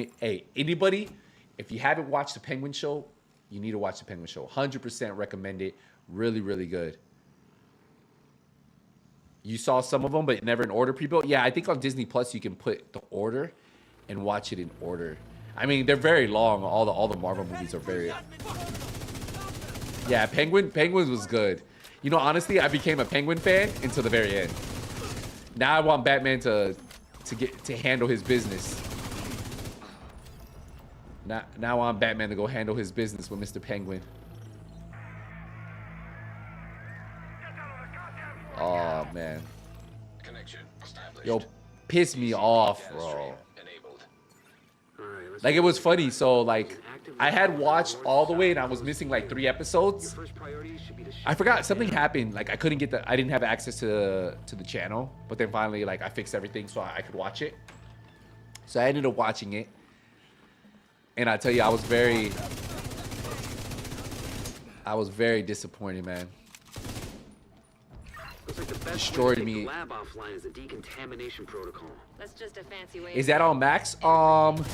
anybody. If you haven't watched the Penguin Show, you need to watch the Penguin Show. 100% recommend it. Really, really good. You saw some of them, but never in order pre-built. Yeah, I think on Disney Plus you can put the order and watch it in order. I mean, they're very long. All the Marvel movies are very. Yeah, Penguins was good. You know, honestly, I became a Penguin fan until the very end. Now I want Batman to handle his business. Now I'm Batman to go handle his business with Mr. Penguin. Oh man. Connection established. Yo, piss me off, bro. Like it was funny. So like I had watched all the way and I was missing like 3 episodes. I forgot something happened. Like I couldn't get I didn't have access to the channel. But then finally like I fixed everything so I could watch it. So I ended up watching it. And I tell you, I was very disappointed, man. Looks like the best Destroyed way to take me. the lab offline is the decontamination protocol. That's just a fancy way. Is that on max? Isaac's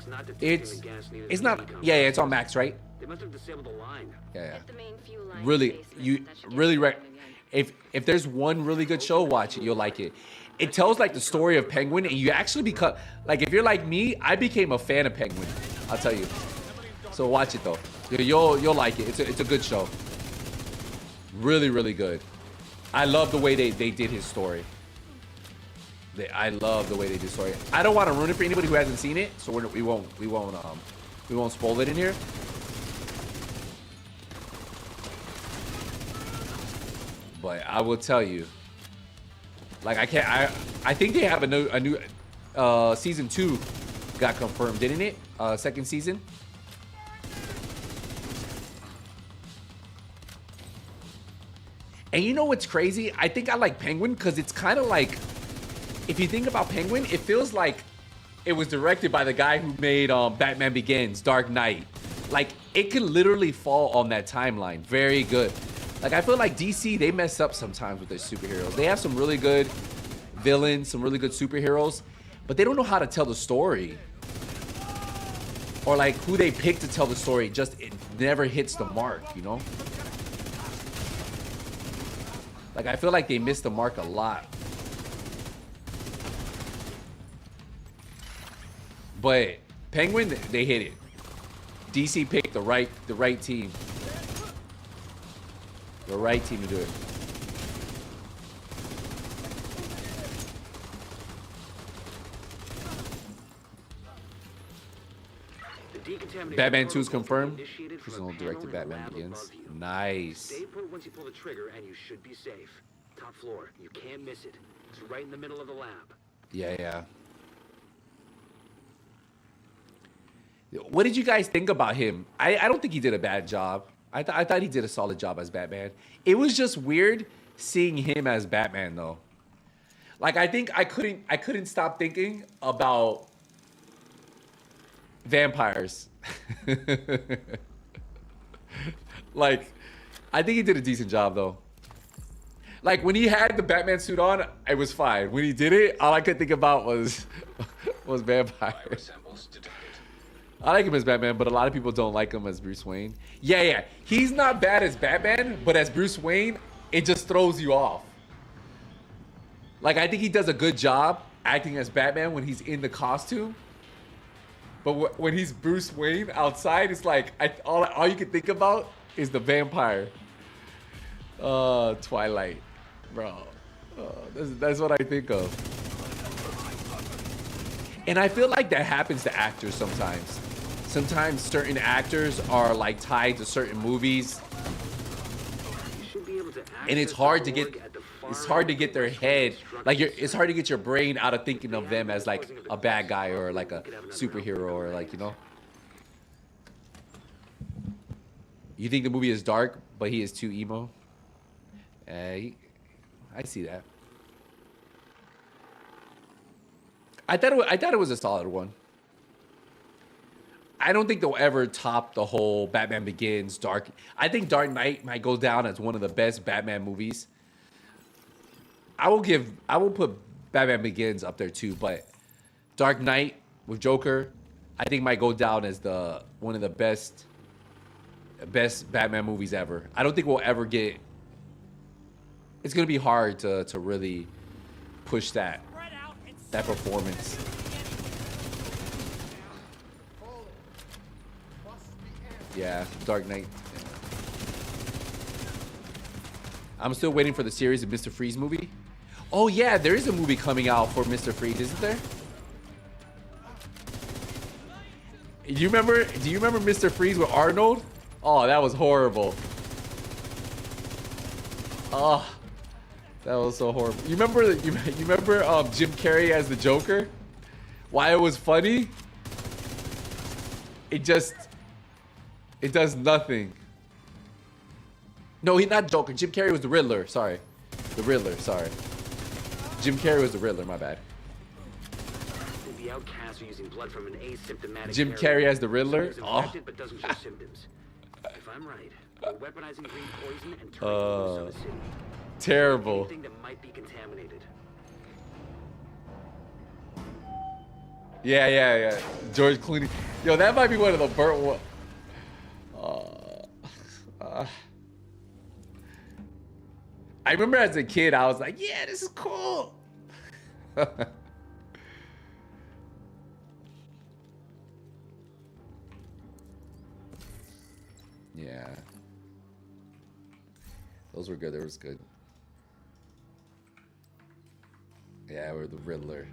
not detecting It's the gas needed it's for not. decom. Yeah, it's on max, right? They must have disabled the line. Yeah. The main fuel line Really, basement. you That should get really going again. if there's one really good show, watch it. You'll like it. It tells like the story of Penguin, and you actually become like if you're like me, I became a fan of Penguin. I'll tell you. So watch it though. You'll like it. It's a good show. Really, really good. I love the way they did his story. I love the way they did the story. I don't want to ruin it for anybody who hasn't seen it, so we won't spoil it in here. But I will tell you, like I think they have a new season 2 got confirmed, didn't it? Second season. And you know what's crazy? I think I like Penguin because it's kind of like, if you think about Penguin, it feels like it was directed by the guy who made Batman Begins, Dark Knight. Like, it could literally fall on that timeline. Very good. Like, I feel like DC, they mess up sometimes with their superheroes. They have some really good villains, some really good superheroes, but they don't know how to tell the story. Or, like, who they pick to tell the story, just it never hits the mark, you know? Like, I feel like they missed the mark a lot. But Penguin, they hit it. DC picked the right team. The right team to do it. Batman 2 is confirmed. Personal directed Batman Begins. Nice. Stay put once you pull the trigger, and you should be safe. Top floor, you can't miss it. It's right in the middle of the lab. Yeah. What did you guys think about him? I don't think he did a bad job. I thought he did a solid job as Batman. It was just weird seeing him as Batman though. Like I think I couldn't stop thinking about vampires. Like I think he did a decent job though. Like when he had the Batman suit on, it was fine. When he did it, all I could think about was vampires. I like him as Batman, but a lot of people don't like him as Bruce Wayne. Yeah. He's not bad as Batman, but as Bruce Wayne, it just throws you off. Like, I think he does a good job acting as Batman when he's in the costume. But when he's Bruce Wayne outside, it's like, all you can think about is the vampire. Twilight. Bro. That's what I think of. And I feel like that happens to actors sometimes. Sometimes certain actors are like tied to certain movies, and it's hard to get their head, like it's hard to get your brain out of thinking of them as like a bad guy or like a superhero or like, you know. You think the movie is dark, but he is too emo. I see that. I thought it was a solid one. I don't think they'll ever top the whole Batman Begins Dark. I think Dark Knight might go down as one of the best Batman movies. I will put Batman Begins up there too, but Dark Knight with Joker, I think might go down as one of the best Batman movies ever. I don't think we'll ever get. It's gonna be hard to really push that performance. Yeah, Dark Knight. I'm still waiting for the series of Mr. Freeze movie. Oh yeah, there is a movie coming out for Mr. Freeze, isn't there? You remember? Do you remember Mr. Freeze with Arnold? Oh, that was horrible. Oh, that was so horrible. You remember? You remember Jim Carrey as the Joker? Why it was funny? It does nothing. No, he's not Joker. Jim Carrey was the Riddler. Sorry, the Riddler. Sorry, Jim Carrey was the Riddler. My bad. The outcasts are using blood from an asymptomatic Jim carrier. Carrey as the Riddler. Who's Oh, infected but doesn't show symptoms. If I'm right, we're weaponizing green poison and turning it loose on the city. terrible. Anything that might be contaminated. Yeah. George Clooney. Yo, that might be one of the burnt one. I remember as a kid, I was like, yeah, this is cool. Yeah. Those were good. That was good. Yeah, we're the Riddler.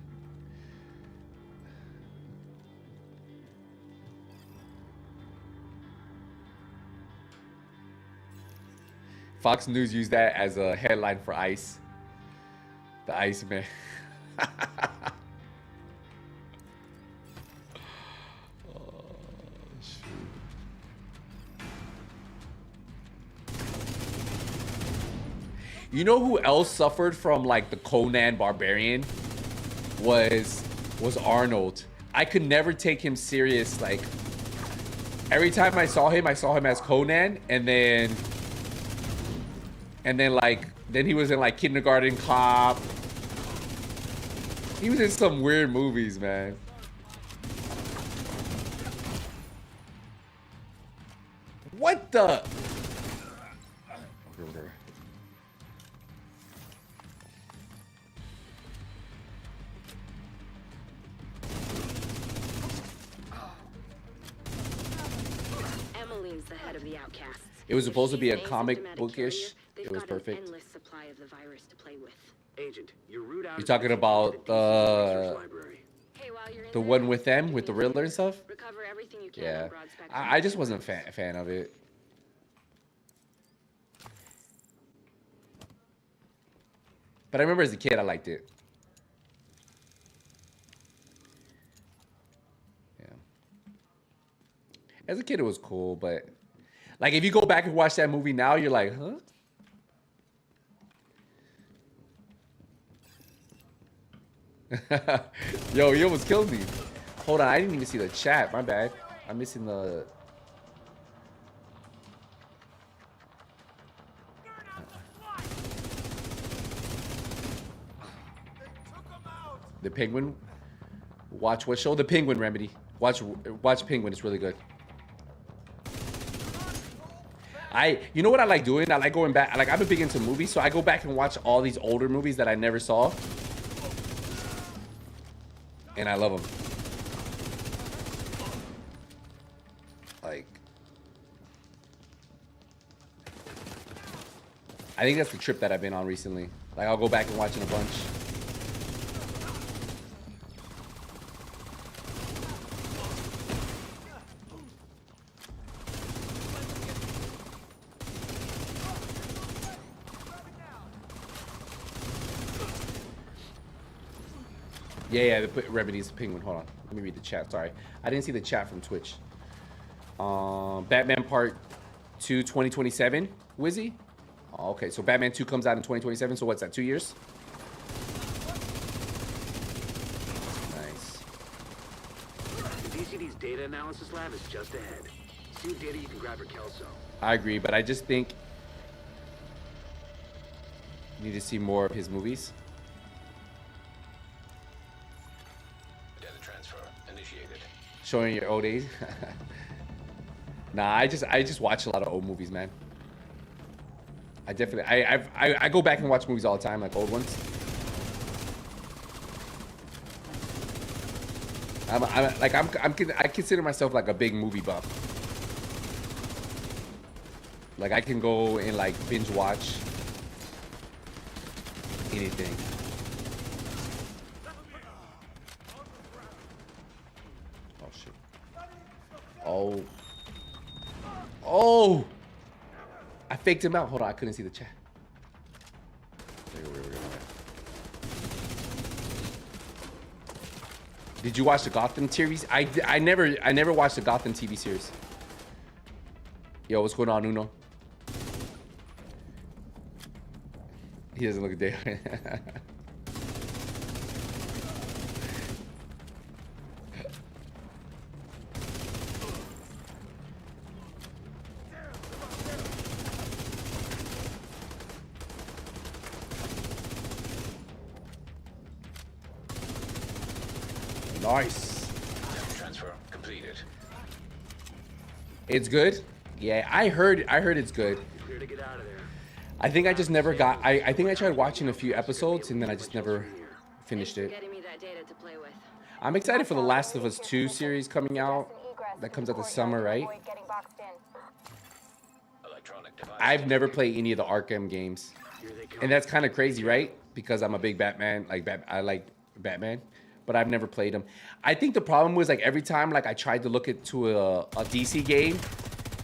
Fox News used that as a headline for ICE. The Iceman. Oh, shoot. You know who else suffered from like the Conan Barbarian? Was Arnold. I could never take him serious. Like every time I saw him as Conan, and then like then he was in like Kindergarten Cop. He was in some weird movies, man. What the? Emmeline's the head of the outcasts. It was supposed to be a If she's an comic asymptomatic bookish. carrier, they've It was got an perfect. endless supply of the virus to play with. Agent, your route out. You're talking about Hey, while you're in the there, one with them, give with the me a Riddler and favor. stuff? Recover everything you can Yeah. on broad spectrum. I just wasn't a fan of it. But I remember as a kid, I liked it. Yeah. As a kid, it was cool, but like if you go back and watch that movie now, you're like, huh? Yo, he almost killed me. Hold on, I didn't even see the chat. My bad. I'm missing the... The Penguin. Watch what show? The Penguin Remedy. Watch Penguin. It's really good. You know what I like doing? I like going back. Like I'm a big into movies, so I go back and watch all these older movies that I never saw, and I love them. Like, I think that's the trip that I've been on recently. Like I'll go back and watch it a bunch. Yeah, they put Remedy's Penguin. Hold on. Let me read the chat. Sorry. I didn't see the chat from Twitch. Batman Part 2, 2027. Wizzy? Oh, okay, so Batman 2 comes out in 2027. So what's that, 2 years? Nice. The DCD's data analysis lab is just ahead. See what data you can grab for Kelso. I agree, but I just think you need to see more of his movies. Data transfer initiated. Showing your old age. Nah, I just watch a lot of old movies, man. I definitely I go back and watch movies all the time, like old ones. I consider myself like a big movie buff. Like I can go and like binge watch anything. Oh shit. Oh. Oh! I faked him out. Hold on, I couldn't see the chat. There we go. Did you watch the Gotham series? I never watched the Gotham TV series. Yo, what's going on, Uno? He doesn't look a day. Nice. Transfer completed. It's good. Yeah, I heard it's good. Clear to get out of there. I think I just never got. I think I tried watching a few episodes and then I just never finished it. Getting me that data to play with. I'm excited for the Last of Us 2 series coming out. That comes out this summer, right? I've never played any of the Arkham games, and that's kind of crazy, right? Because I'm a big Batman, I like Batman, but I've never played them. I think the problem was like every time like I tried to look into a DC game,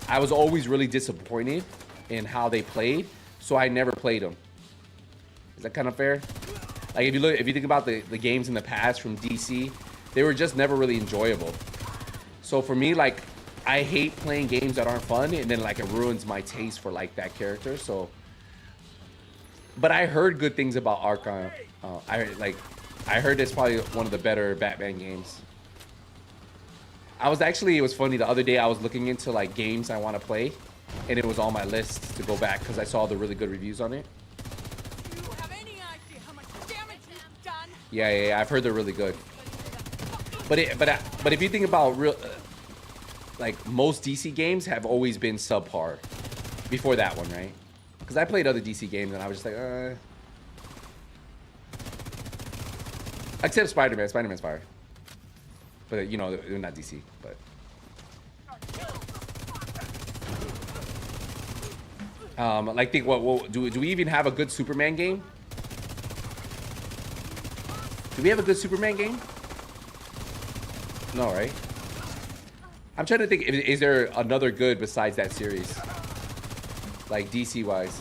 I was always really disappointed in how they played, so I never played them. Is that kind of fair? Like if you think about the games in the past from DC, they were just never really enjoyable. So for me, like I hate playing games that aren't fun, and then like it ruins my taste for like that character. So, but I heard good things about Arkham. I heard it's probably one of the better Batman games. It was funny, the other day I was looking into like games I want to play, and it was on my list to go back because I saw the really good reviews on it. Do you have any idea how much damage you've done? Yeah, I've heard they're really good. But if you think about real, like most DC games have always been subpar before that one, right? Because I played other DC games and I was just like, except Spider-Man. Spider-Man's fire. But you know, they're not DC. But like, think what do we even have a good Superman game? Do we have a good Superman game? No, right? I'm trying to think, is there another good besides that series? Like DC wise.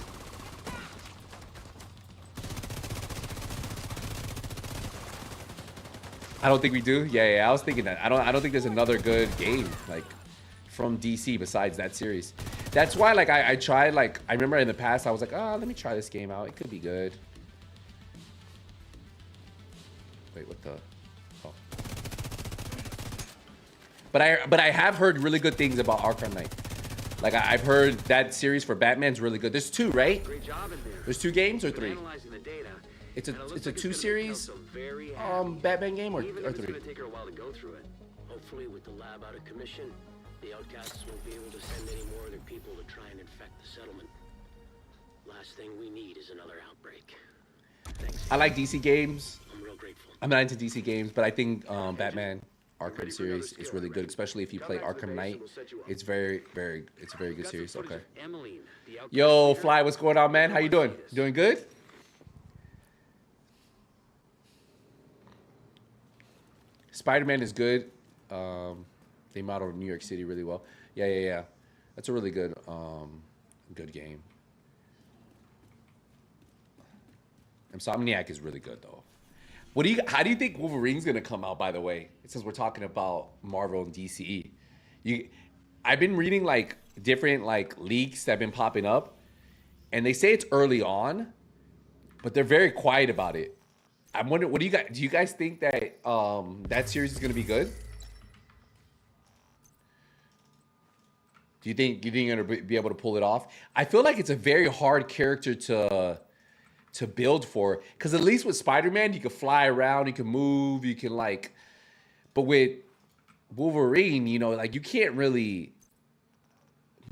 I don't think we do. Yeah, I was thinking that. I don't think there's another good game like from DC besides that series. That's why like I tried, like I remember in the past I was like, let me try this game out. It could be good. Wait, what the? Oh. But I have heard really good things about Arkham Knight. Like I've heard that series for Batman's really good. There's 2, right? Great job in there. There's 2 games or 3? Analyzing the data. It's a Looks like 2 it's gonna series make Kelso very happy. Batman game or Even if it's 3? gonna take her a while to go through it. Hopefully, with the lab out of commission, the outcasts won't be able to send any more of their people to try and infect the settlement. Last thing we need is another outbreak. Thanks. I like DC games. I'm real grateful. I'm not into DC games, but I think Batman Arkham series is really good, especially if you play Arkham Knight. It's a very good series. Okay. Emmeline, the outcast Yo, leader. Fly, what's going on, man? How you doing? Doing good? Spider-Man is good. They modeled New York City really well. Yeah. That's a really good good game. Insomniac is really good though. How do you think Wolverine's gonna come out, by the way? Since we're talking about Marvel and DCE. I've been reading like different like leaks that have been popping up, and they say it's early on, but they're very quiet about it. I'm wondering, do you guys think that that series is gonna be good? Do you think you're gonna be able to pull it off? I feel like it's a very hard character to build for, because at least with Spider-Man you can fly around, you can move, you can like, but with Wolverine, you know, like you can't really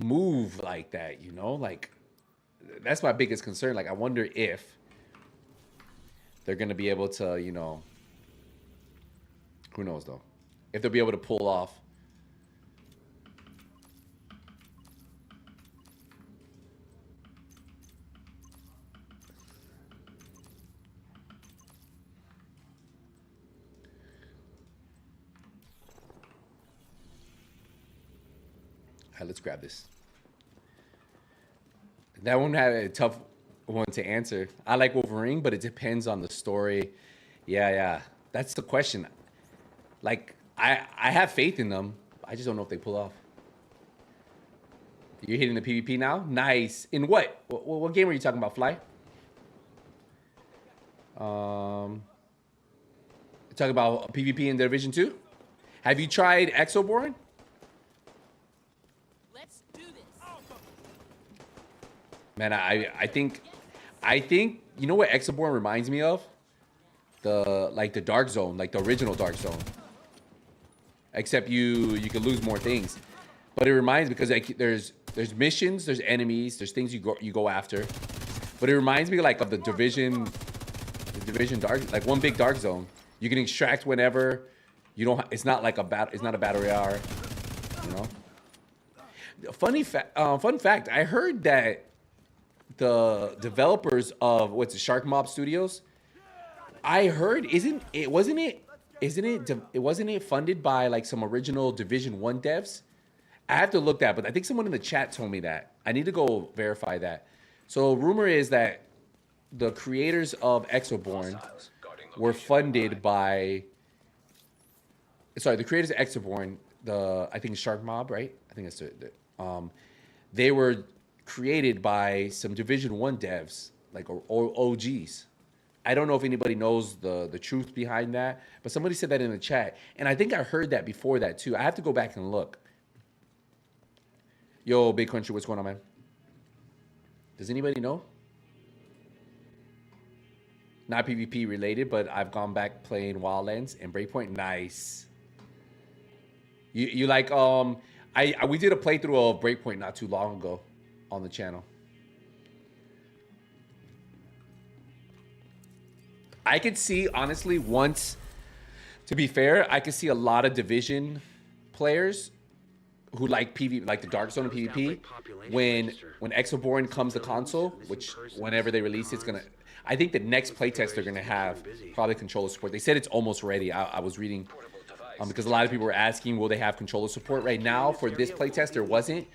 move like that, you know, like that's my biggest concern. Like I wonder if they're gonna be able to, you know, who knows though, if they'll be able to pull off. All right, let's grab this. That one had a tough one to answer. I like Wolverine, but it depends on the story. Yeah. That's the question. Like, I have faith in them. I just don't know if they pull off. You're hitting the PvP now? Nice. In what? What game are you talking about, Fly? You're talking about PvP in Division 2? Have you tried Exoborn? Let's do this. Man, I think you know what Exoborn reminds me of? The Dark Zone, like the original Dark Zone. Except you can lose more things. But it reminds me because like there's missions, there's enemies, there's things you go after. But it reminds me like of the Division Dark, like one big Dark Zone. You can extract whenever. You don't. It's not like it's not a battle royale. You know. Fun fact. I heard that the developers of Shark Mob Studios. I heard wasn't it funded by like some original Division 1 devs? I have to look that, but I think someone in the chat told me that. I need to go verify that. So rumor is that the creators of Exoborn were funded by. Sorry, the creators of Exoborn, I think Shark Mob, right? I think that's they were created by some Division 1 devs, like OGs. I don't know if anybody knows the truth behind that, but somebody said that in the chat. And I think I heard that before that too. I have to go back and look. Yo, Big Country, what's going on, man? Does anybody know? Not PvP related, but I've gone back playing Wildlands and Breakpoint. Nice. You like we did a playthrough of Breakpoint not too long ago on the channel. I could see, honestly, to be fair, I could see a lot of Division players who like PvP, like the Dark Zone and PvP, when Exoborn comes to console, which whenever they release it's gonna. I think the next playtest they're gonna have probably controller support. They said it's almost ready. I was reading because a lot of people were asking, will they have controller support right now for this playtest? There wasn't,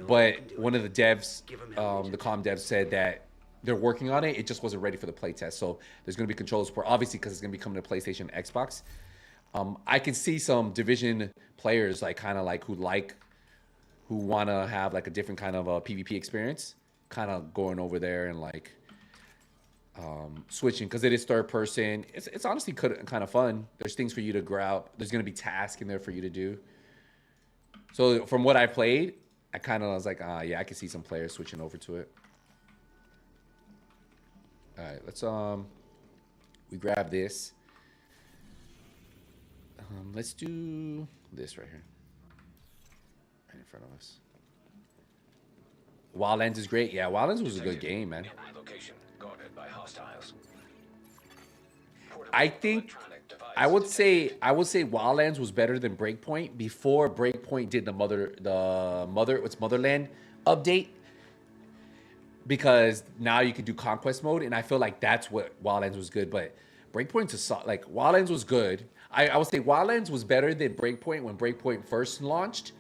but one of the devs, the comm devs, said that they're working on it. It just wasn't ready for the playtest. So there's going to be controller support, obviously, because it's going to be coming to PlayStation and Xbox. I can see some Division players like who want to have like a different kind of a PvP experience, kind of going over there and like switching because it is third person. It's honestly kind of fun. There's things for you to grab. There's going to be tasks in there for you to do. So from what I played, I kind of was like, yeah, I can see some players switching over to it. All right, let's we grab this. Let's do this right here, right in front of us. Wildlands is great. Yeah, Wildlands was a good game, man. Location guarded by hostiles. I think I would say Wildlands was better than Breakpoint before Breakpoint did the Motherland update. Because now you can do conquest mode, and I feel like that's what Wildlands was good. But Breakpoint's like Wildlands was good. I would say Wildlands was better than Breakpoint when Breakpoint first launched,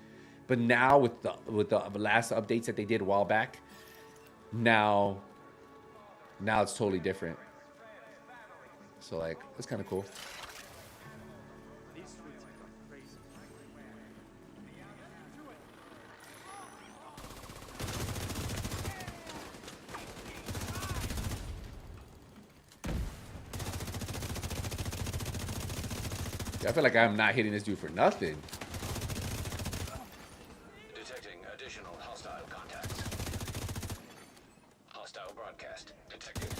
but now with the last updates that they did a while back, now it's totally different. So like it's kind of cool. I feel like I'm not hitting this dude for nothing. Detecting additional hostile contacts. Hostile broadcast detected.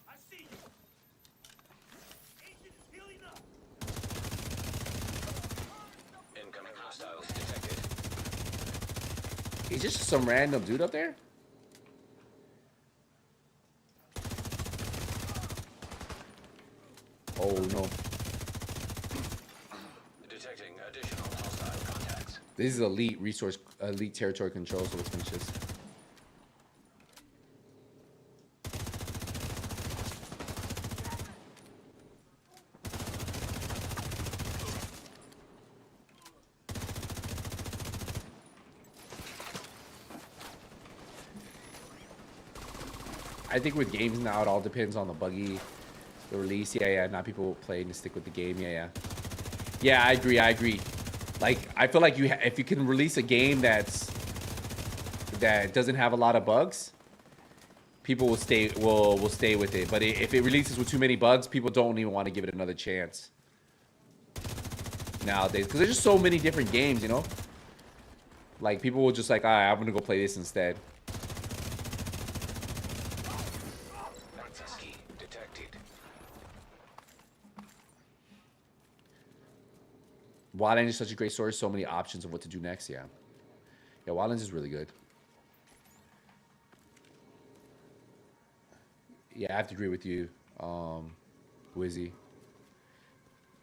I see you. Agent healing up. Incoming hostiles detected. He's just some random dude up there. Oh no. Detecting additional hostile contacts. This is elite territory control, so let's finish this. I think with games now, it all depends on the release. Yeah. Not people playing to stick with the game. Yeah. Yeah, I agree. Like, I feel like if you can release a game that doesn't have a lot of bugs, people will stay with it. But if it releases with too many bugs, people don't even want to give it another chance nowadays, because there's just so many different games, you know. Like, people will just like, all right, I'm gonna go play this instead. Detected. Wildlands is such a great story. So many options of what to do next. Yeah, Wildlands is really good. Yeah, I have to agree with you, Wizzy.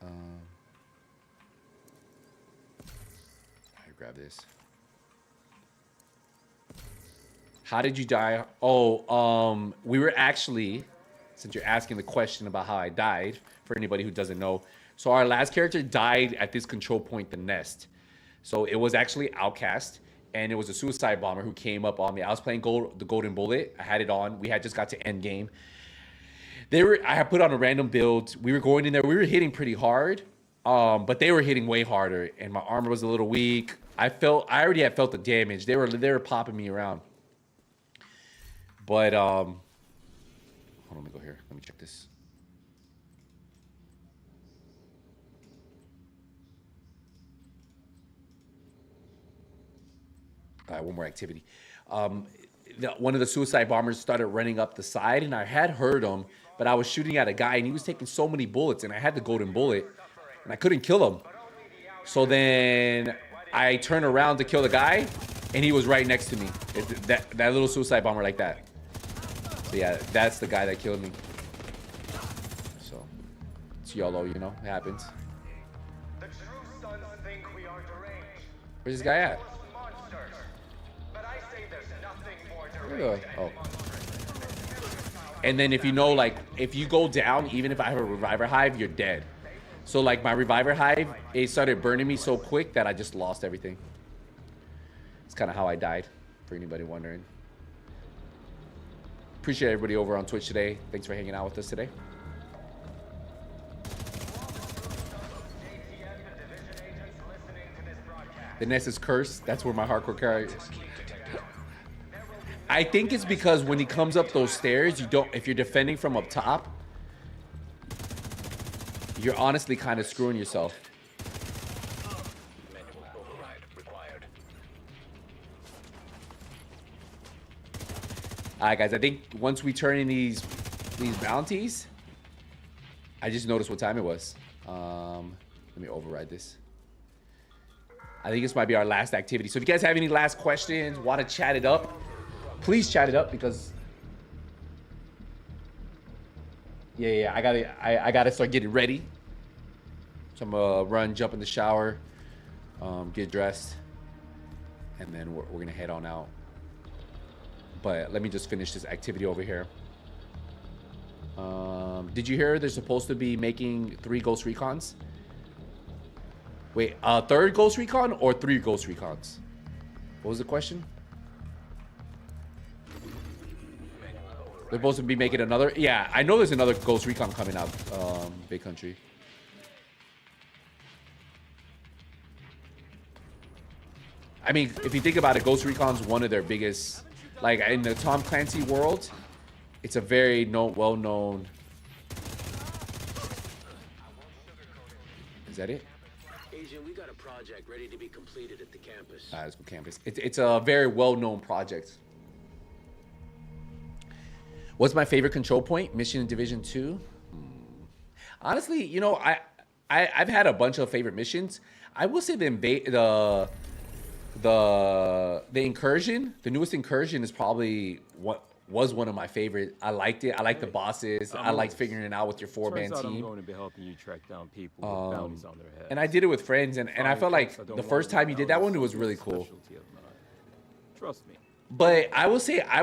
I grab this. How did you die? Oh, we were actually, since you're asking the question about how I died, for anybody who doesn't know, so our last character died at this control point, the Nest. So it was actually Outcast, and it was a suicide bomber who came up on me. I was playing the Golden Bullet. I had it on. We had just got to end game. I had put on a random build. We were going in there. We were hitting pretty hard, but they were hitting way harder, and my armor was a little weak. I already had felt the damage. They were popping me around. But hold on, let me go here. Let me check this. All right, one more activity. One of the suicide bombers started running up the side, and I had heard him, but I was shooting at a guy, and he was taking so many bullets, and I had the Golden Bullet, and I couldn't kill him. So then I turned around to kill the guy, and he was right next to me. That little suicide bomber like that. So yeah, that's the guy that killed me. So it's YOLO, you know, it happens. Where's this guy at? Oh. And then if you know, like, if you go down, even if I have a reviver hive, you're dead. So like my reviver hive, it started burning me so quick that I just lost everything. It's kind of how I died, for anybody wondering. Appreciate everybody over on Twitch today. Thanks for hanging out with us today. The Nest is cursed. That's where my hardcore character. I think it's because when he comes up those stairs, if you're defending from up top, you're honestly kind of screwing yourself. All right, guys, I think once we turn in these bounties, I just noticed what time it was. Let me override this. I think this might be our last activity. So if you guys have any last questions, want to chat it up, please chat it up, because yeah, I gotta start getting ready. So I'm gonna jump in the shower, get dressed, and then we're gonna head on out. But let me just finish this activity over here. Did you hear they're supposed to be making 3 Ghost Recons? Wait, a 3rd Ghost Recon or 3 Ghost Recons? What was the question? They're supposed to be making another. Yeah, I know there's another Ghost Recon coming out, Big Country. I mean, if you think about it, Ghost Recon's one of their biggest, like in the Tom Clancy world, it's a very well-known. Is that it? Agent, we got a project ready to be completed at the campus. Let's go campus. It's a very well-known project. What's my favorite control point? Mission in Division 2? Honestly, you know, I've had a bunch of favorite missions. I will say the incursion, the newest incursion, is probably what was one of my favorite. I liked it. I liked the bosses. I liked figuring it out with your 4-man team. I'm going to be helping you track down people with bounties on their heads. And I did it with friends, and I felt like the first time you did that one, it was really cool. Trust me. But I will say I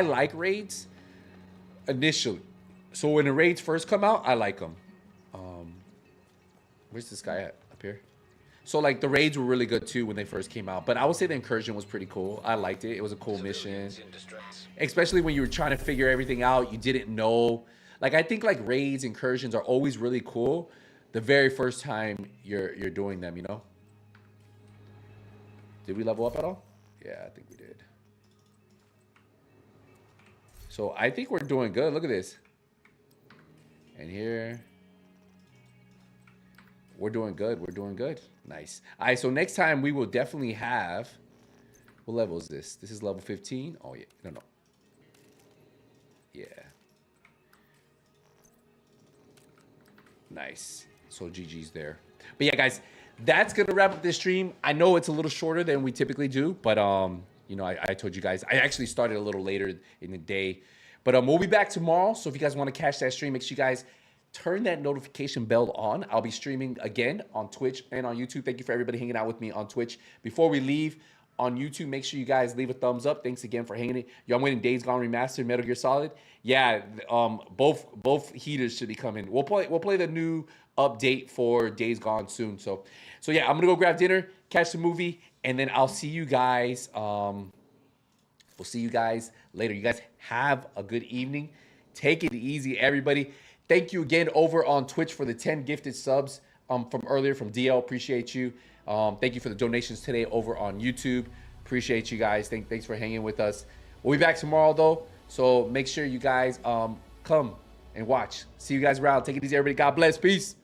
like raids initially. So when the raids first come out, I like them. Where's this guy at? Up here? So like the raids were really good too when they first came out. But I would say the incursion was pretty cool. I liked it. It was a cool mission. Especially when you were trying to figure everything out. You didn't know. Like I think like raids, incursions are always really cool the very first time you're doing them, you know? Did we level up at all? Yeah, I think we did. So I think we're doing good. Look at this. And here. We're doing good. We're doing good. Nice. All right, so next time we will definitely have... What level is this? This is level 15? Oh, yeah. No. Yeah. Nice. So GG's there. But yeah, guys, that's going to wrap up this stream. I know it's a little shorter than we typically do, but, you know, I told you guys. I actually started a little later in the day. But we'll be back tomorrow. So if you guys want to catch that stream, make sure you guys turn that notification bell on. I'll be streaming again on Twitch and on YouTube. Thank you for everybody hanging out with me on Twitch. Before we leave on YouTube, make sure you guys leave a thumbs up. Thanks again for hanging it. Yo, I'm winning Days Gone Remastered, Metal Gear Solid. Yeah, both heaters should be coming. We'll play the new update for Days Gone soon. So yeah, I'm gonna go grab dinner, catch the movie, and then I'll see you guys. We'll see you guys later. You guys have a good evening. Take it easy, everybody. Thank you again over on Twitch for the 10 gifted subs from earlier from DL. Appreciate you. Thank you for the donations today over on YouTube. Appreciate you guys. Thanks for hanging with us. We'll be back tomorrow though, so make sure you guys come and watch. See you guys around. Take it easy, everybody. God bless. Peace.